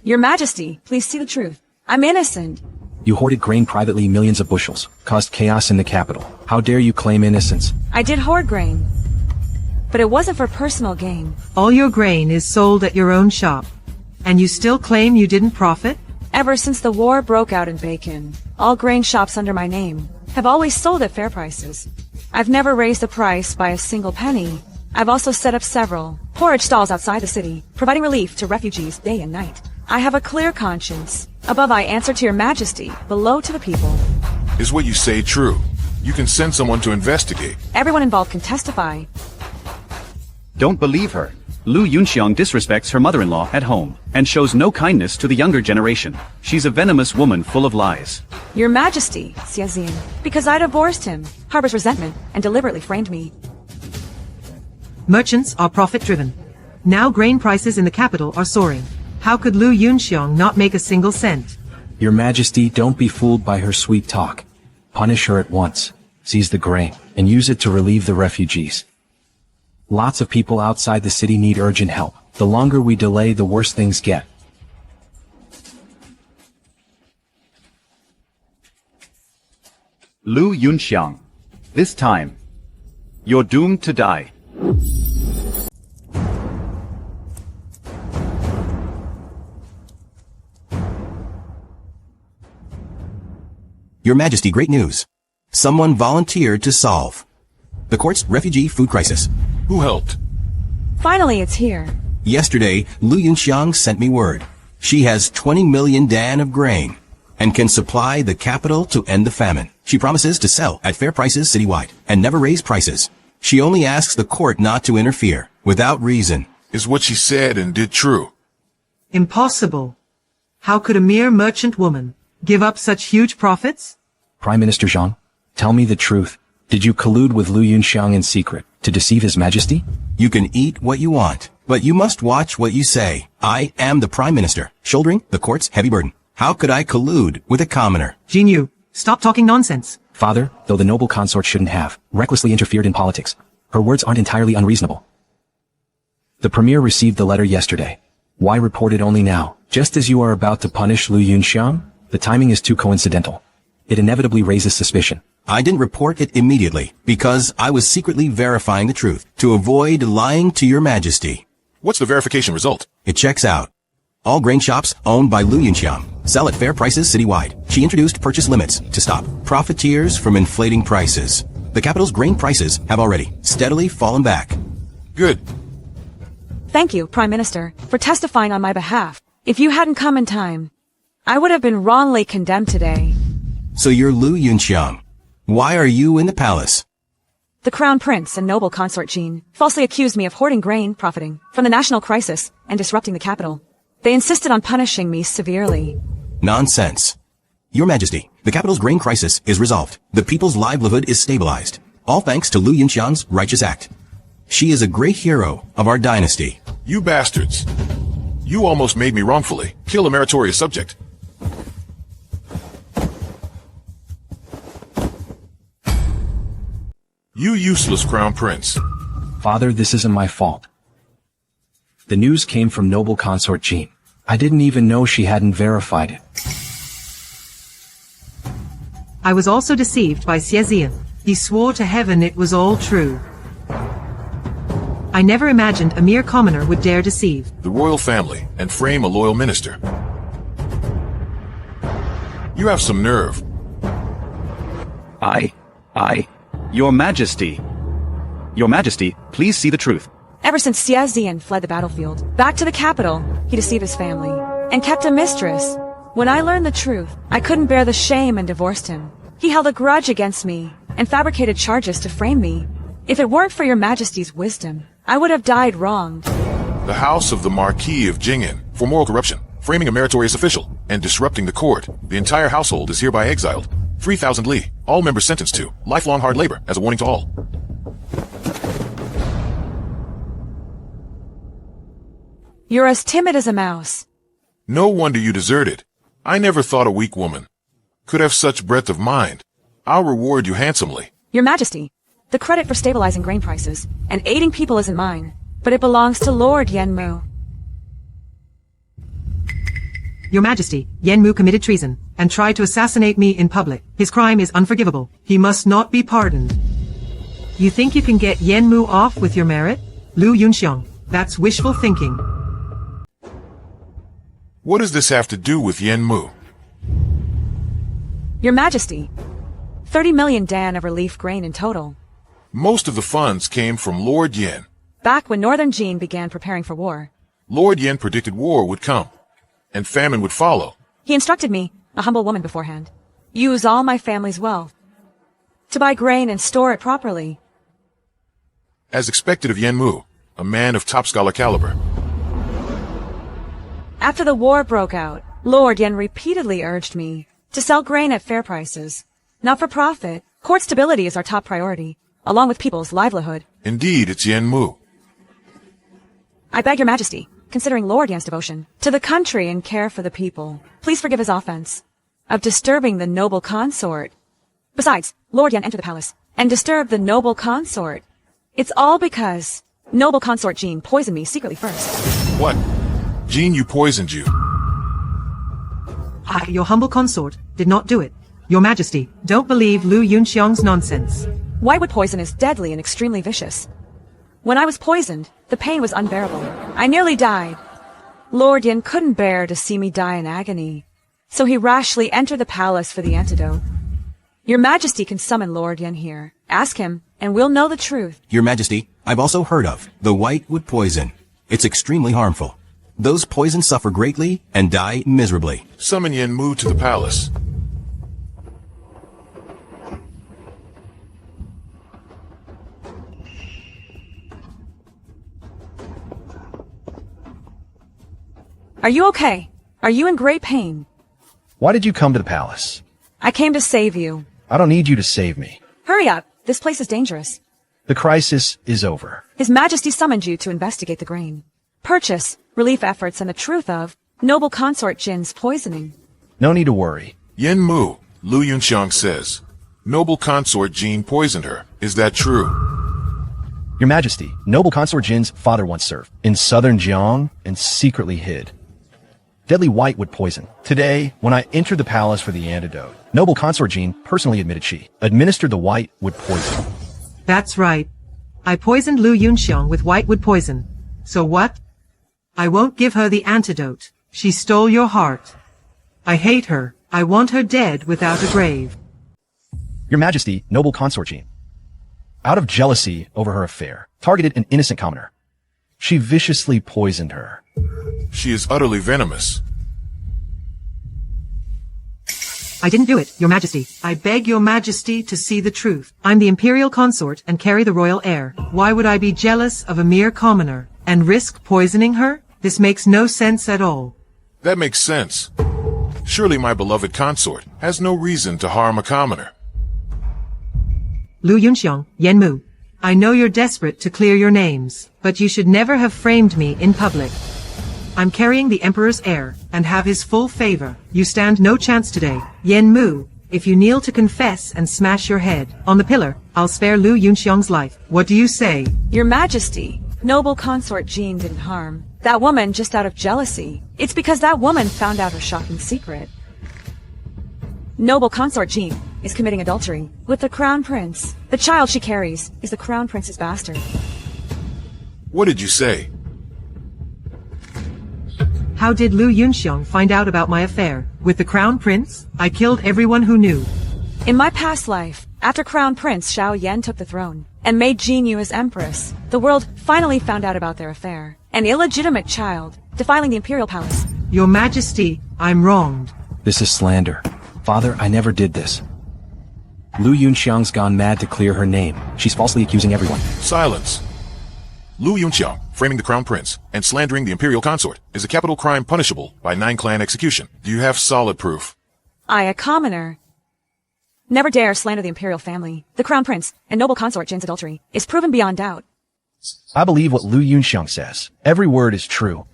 Your Majesty, please see the truth. I'm innocent. You hoarded grain privately, millions of bushels, caused chaos in the capital. How dare you claim innocence? I did hoard grain, but it wasn't for personal gain. All your grain is sold at your own shop, and you still claim you didn't profit? Ever since the war broke out in Bacon, all grain shops under my name have always sold at fair prices. I've never raised the price by a single penny. I've also set up several porridge stalls outside the city, providing relief to refugees day and night. I have a clear conscience. Above I answer to your Majesty, below to the people. Is what you say true? You can send someone to investigate. Everyone involved can testify. Don't believe her. Lu Yunxiang disrespects her mother-in-law at home, and shows no kindness to the younger generation. She's a venomous woman full of lies. Your Majesty, Xiazian, because I divorced him, harbors resentment, and deliberately framed me. Merchants are profit-driven. Now grain prices in the capital are soaring. How could Lu Yunxiang not make a single cent? Your Majesty, don't be fooled by her sweet talk. Punish her at once. Seize the grain, and use it to relieve the refugees. Lots of people outside the city need urgent help. The longer we delay, the worse things get. Lu Yunxiang, this time, you're doomed to die. Your Majesty, great news. Someone volunteered to solve the court's refugee food crisis. Who helped? Finally, it's here. Yesterday, Lu Yunxiang sent me word. She has 20 million dan of grain and can supply the capital to end the famine. She promises to sell at fair prices citywide and never raise prices. She only asks the court not to interfere without reason. Is what she said and did true? Impossible. How could a mere merchant woman give up such huge profits? Prime Minister Zhang, tell me the truth. Did you collude with Lu Yunxiang in secret to deceive His Majesty? You can eat what you want, but you must watch what you say. I am the Prime Minister, shouldering the court's heavy burden. How could I collude with a commoner? Jin Yu, stop talking nonsense. Father, though the noble consort shouldn't have recklessly interfered in politics, her words aren't entirely unreasonable. The Premier received the letter yesterday. Why report it only now? Just as you are about to punish Lu Yunxiang? The timing is too coincidental. It inevitably raises suspicion. I didn't report it immediately because I was secretly verifying the truth to avoid lying to Your Majesty. What's the verification result? It checks out. All grain shops owned by Lu Yunxiang sell at fair prices citywide. She introduced purchase limits to stop profiteers from inflating prices. The capital's grain prices have already steadily fallen back. Good. Thank you, Prime Minister, for testifying on my behalf. If you hadn't come in time, I would have been wrongly condemned today. So you're Lu Yunxiang. Why are you in the palace? The Crown Prince and noble consort Jean falsely accused me of hoarding grain, profiting from the national crisis, and disrupting the capital. They insisted on punishing me severely. Nonsense. Your Majesty, the capital's grain crisis is resolved. The people's livelihood is stabilized. All thanks to Lu Yunxiang's righteous act. She is a great hero of our dynasty. You bastards. You almost made me wrongfully kill a meritorious subject. You useless Crown Prince. Father, this isn't my fault. The news came from noble consort Jean. I didn't even know she hadn't verified it. I was also deceived by Xiazian. He swore to heaven it was all true. I never imagined a mere commoner would dare deceive the royal family and frame a loyal minister. You have some nerve. Your Majesty. Your Majesty, please see the truth. Ever since Xie Zian fled the battlefield, back to the capital, he deceived his family, and kept a mistress. When I learned the truth, I couldn't bear the shame and divorced him. He held a grudge against me, and fabricated charges to frame me. If it weren't for your majesty's wisdom, I would have died wronged. The house of the Marquis of Jing'an for moral corruption, framing a meritorious official, and disrupting the court. The entire household is hereby exiled. 3,000 li, all members sentenced to lifelong hard labor as a warning to all. You're as timid as a mouse. No wonder you deserted. I never thought a weak woman could have such breadth of mind. I'll reward you handsomely. Your Majesty, the credit for stabilizing grain prices and aiding people isn't mine, but it belongs to Lord Yenmu. Your Majesty, Yenmu committed treason and tried to assassinate me in public. His crime is unforgivable. He must not be pardoned. You think you can get Yenmu off with your merit? Lu Yunxiang, that's wishful thinking. What does this have to do with Yenmu? Your Majesty, 30 million dan of relief grain in total. Most of the funds came from Lord Yen. Back when Northern Jin began preparing for war. Lord Yen predicted war would come, and famine would follow. He instructed me, a humble woman beforehand, use all my family's wealth to buy grain and store it properly. As expected of Yenmu, a man of top scholar caliber. After the war broke out, Lord Yen repeatedly urged me to sell grain at fair prices, not for profit. Court stability is our top priority, along with people's livelihood. Indeed, it's Yenmu. I beg your Majesty, considering Lord Yen's devotion to the country and care for the people, please forgive his offense of disturbing the noble consort. Besides, Lord Yen entered the palace and disturbed the noble consort. It's all because noble consort Jean poisoned me secretly first. What? Jean, you poisoned you. I, your humble consort, did not do it. Your Majesty, don't believe Lu Yunxiang's nonsense. Whitewood poison is deadly and extremely vicious. When I was poisoned, the pain was unbearable. I nearly died. Lord Yen couldn't bear to see me die in agony, so he rashly entered the palace for the antidote. Your Majesty can summon Lord Yen here. Ask him, and we'll know the truth. Your Majesty, I've also heard of the whitewood poison. It's extremely harmful. Those poisons suffer greatly and die miserably. Summon Yenmu to the palace. Are you okay? Are you in great pain? Why did you come to the palace? I came to save you. I don't need you to save me. Hurry up. This place is dangerous. The crisis is over. His Majesty summoned you to investigate the grain, purchase, relief efforts, and the truth of noble consort Jin's poisoning. No need to worry. Yenmu, Lu Yunxiang says, noble consort Jin poisoned her. Is that true? Your Majesty, noble consort Jin's father once served in southern Jiang and secretly hid deadly whitewood poison. Today, when I entered the palace for the antidote, noble consort Jin personally admitted she administered the whitewood poison. That's right. I poisoned Lu Yunxiang with whitewood poison. So what? I won't give her the antidote. She stole your heart. I hate her. I want her dead without a grave. Your Majesty, noble consort Jin, out of jealousy over her affair, targeted an innocent commoner. She viciously poisoned her. She is utterly venomous. I didn't do it, Your Majesty. I beg Your Majesty to see the truth. I'm the imperial consort and carry the royal heir. Why would I be jealous of a mere commoner and risk poisoning her? This makes no sense at all. That makes sense. Surely my beloved consort has no reason to harm a commoner. Lu Yunxiang, Yenmu, I know you're desperate to clear your names, but you should never have framed me in public. I'm carrying the Emperor's heir and have his full favor. You stand no chance today. Yenmu, if you kneel to confess and smash your head on the pillar, I'll spare Lu Yunxiang's life. What do you say? Your Majesty, noble consort Jean didn't harm that woman just out of jealousy. It's because that woman found out her shocking secret. Noble consort Jean is committing adultery with the crown prince. The child she carries is the crown prince's bastard. What did you say? How did Lu Yunxiang find out about my affair with the crown prince? I killed everyone who knew. In my past life, after Crown Prince Xiao Yan took the throne and made Jin Yu his empress, the world finally found out about their affair. An illegitimate child defiling the imperial palace. Your Majesty, I'm wronged. This is slander. Father, I never did this. Lu Yunxiang's gone mad to clear her name. She's falsely accusing everyone. Silence. Lu Yunxiang, framing the crown prince, and slandering the imperial consort, is a capital crime punishable by 9-clan execution. Do you have solid proof? I, a commoner, never dare slander the imperial family. The crown prince and noble consort Jin's adultery is proven beyond doubt. I believe what Lu Yunxiang says. Every word is true.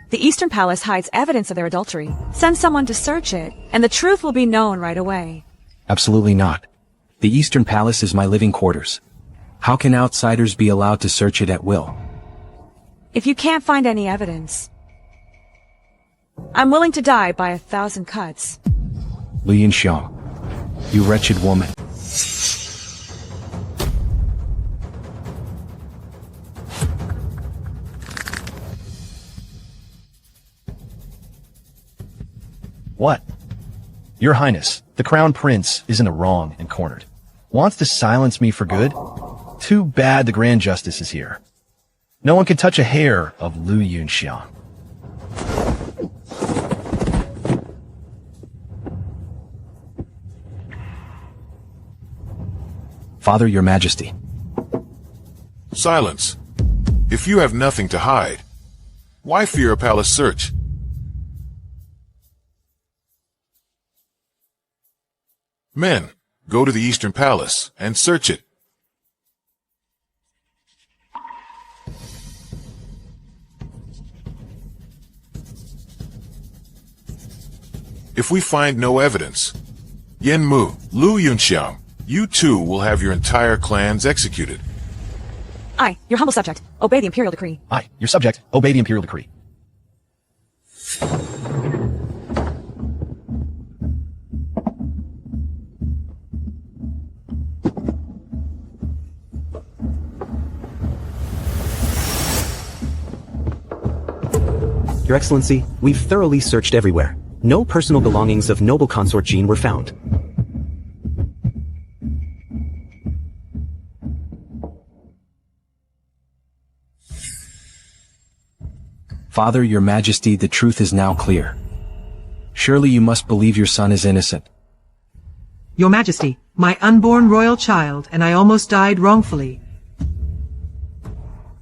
The Eastern Palace hides evidence of their adultery. Send someone to search it, and the truth will be known right away. Absolutely not. The Eastern Palace is my living quarters. How can outsiders be allowed to search it at will? If you can't find any evidence, I'm willing to die by 1,000 cuts. Lu Yunxiang, you wretched woman. What? Your Highness, the Crown Prince is in the wrong and cornered. Wants to silence me for good? Too bad the Grand Justice is here. No one can touch a hair of Lu Yunxiang. Father, Your Majesty. Silence. If you have nothing to hide, why fear a palace search? Men, go to the Eastern Palace and search it. If we find no evidence, Yenmu, Lu Yunxiang, you too will have your entire clans executed. I, your humble subject, obey the imperial decree. I, your subject, obey the imperial decree. Your Excellency, we've thoroughly searched everywhere. No personal belongings of noble consort Jin were found. Father, Your Majesty, the truth is now clear. Surely you must believe your son is innocent. Your Majesty, my unborn royal child, and I almost died wrongfully.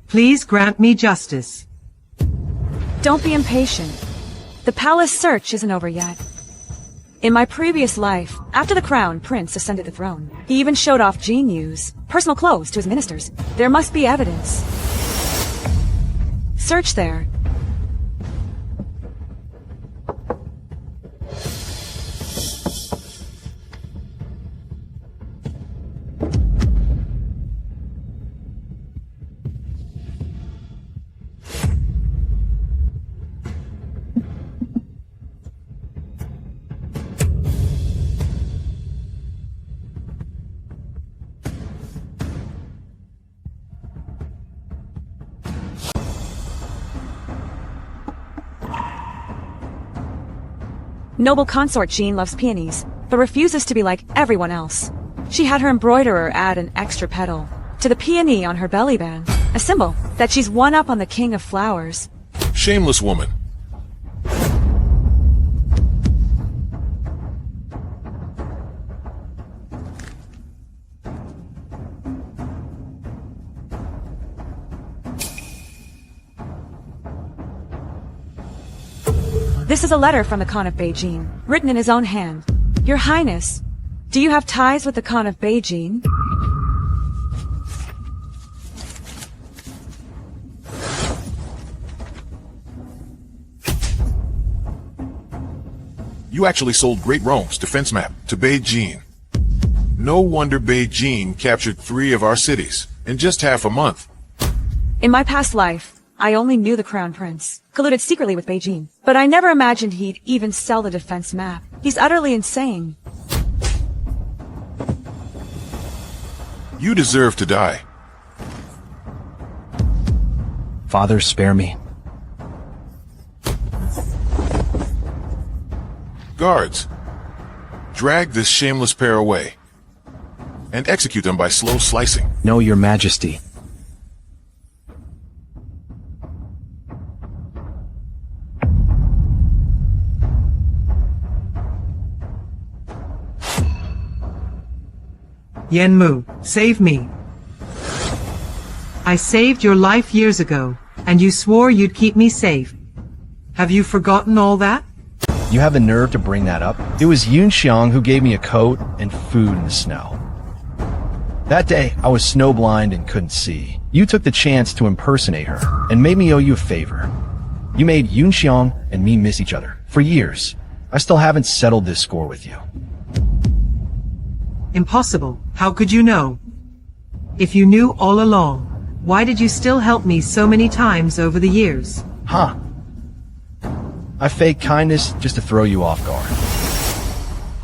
Please grant me justice. Don't be impatient. The palace search isn't over yet. In my previous life, after the crown prince ascended the throne, he even showed off Jin Yu's personal clothes to his ministers. There must be evidence. Search there. Noble consort Jean loves peonies, but refuses to be like everyone else. She had her embroiderer add an extra petal to the peony on her belly band, a symbol that she's one up on the king of flowers. Shameless woman. This is a letter from the Khan of Beijing, written in his own hand. Your Highness, do you have ties with the Khan of Beijing? You actually sold Great Rome's defense map to Beijing. No wonder Beijing captured 3 of our cities in just half a month. In my past life, I only knew the Crown Prince colluded secretly with Beijing, but I never imagined he'd even sell the defense map. He's utterly insane. You deserve to die. Father, spare me. Guards, drag this shameless pair away and execute them by slow slicing. No, Your Majesty. Yenmu, save me. I saved your life years ago, and you swore you'd keep me safe. Have you forgotten all that? You have the nerve to bring that up? It was Yun Xiang who gave me a coat and food in the snow. That day, I was snowblind and couldn't see. You took the chance to impersonate her and made me owe you a favor. You made Yun Xiang and me miss each other for years. I still haven't settled this score with you. Impossible. How could you know? If you knew all along, why did you still help me so many times over the years? Huh. I faked kindness just to throw you off guard.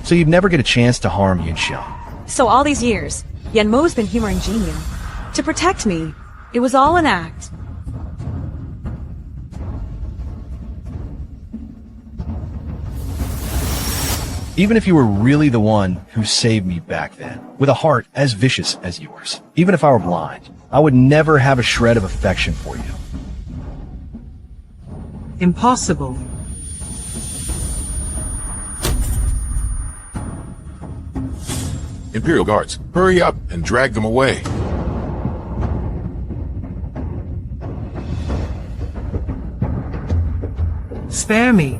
So you'd never get a chance to harm Yun Xiang. So all these years, Yenmo's been humoring Jinyu. To protect me, it was all an act. Even if you were really the one who saved me back then, with a heart as vicious as yours, even if I were blind, I would never have a shred of affection for you. Impossible. Imperial guards, hurry up and drag them away. Spare me.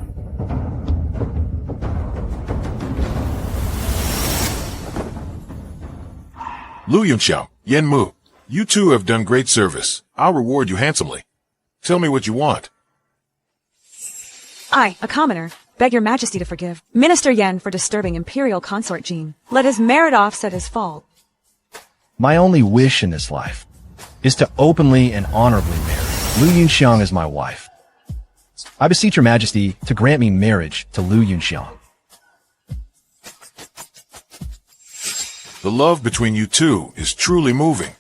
Lu Yunxiao, Yenmu, you two have done great service. I'll reward you handsomely. Tell me what you want. I, a commoner, beg your majesty to forgive Minister Yen for disturbing Imperial Consort Jean. Let his merit offset his fault. My only wish in this life is to openly and honorably marry Lu Yunxiang as my wife. I beseech your majesty to grant me marriage to Lu Yunxiang. The love between you two is truly moving.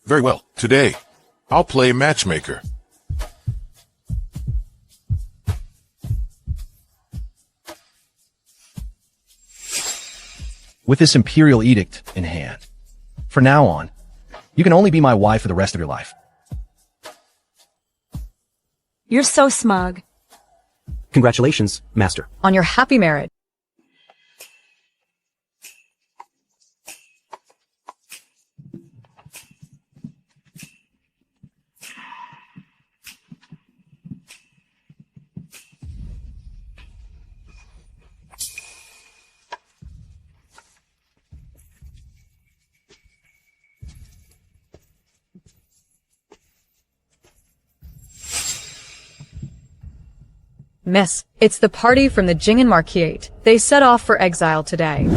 Very well, today, I'll play matchmaker. With this imperial edict in hand, from now on, you can only be my wife for the rest of your life. You're so smug. Congratulations, Master. On your happy marriage. Miss, it's the party from the Jing and Marquis. They set off for exile today.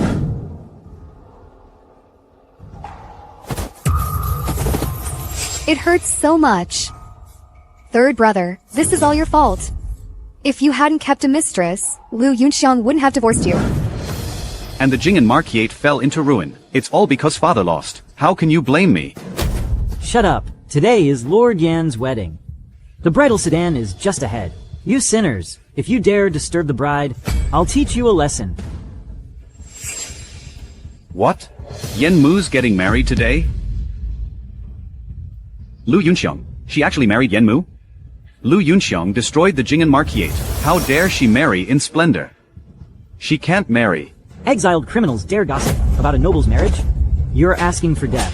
It hurts so much. Third brother, this is all your fault. If you hadn't kept a mistress, Lu Yunxiang wouldn't have divorced you. And the Jing and Marquis fell into ruin. It's all because father lost. How can you blame me? Shut up. Today is Lord Yan's wedding. The bridal sedan is just ahead. You sinners, if you dare disturb the bride, I'll teach you a lesson. What? Yenmu's getting married today? Lu Yunxiang, she actually married Yenmu? Lu Yunxiang destroyed the Jing and Marquis. How dare she marry in splendor? She can't marry. Exiled criminals dare gossip about a noble's marriage? You're asking for death.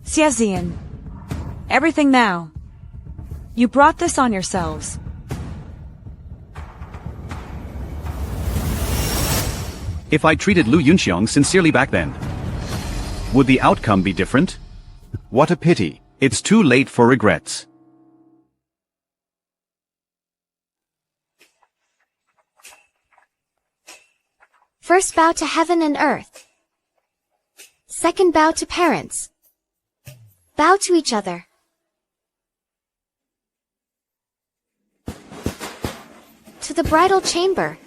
Xiazian, everything now. You brought this on yourselves. If I treated Lu Yunxiang sincerely back then, would the outcome be different? What a pity. It's too late for regrets. First bow to heaven and earth. Second bow to parents. Bow to each other. To the bridal chamber.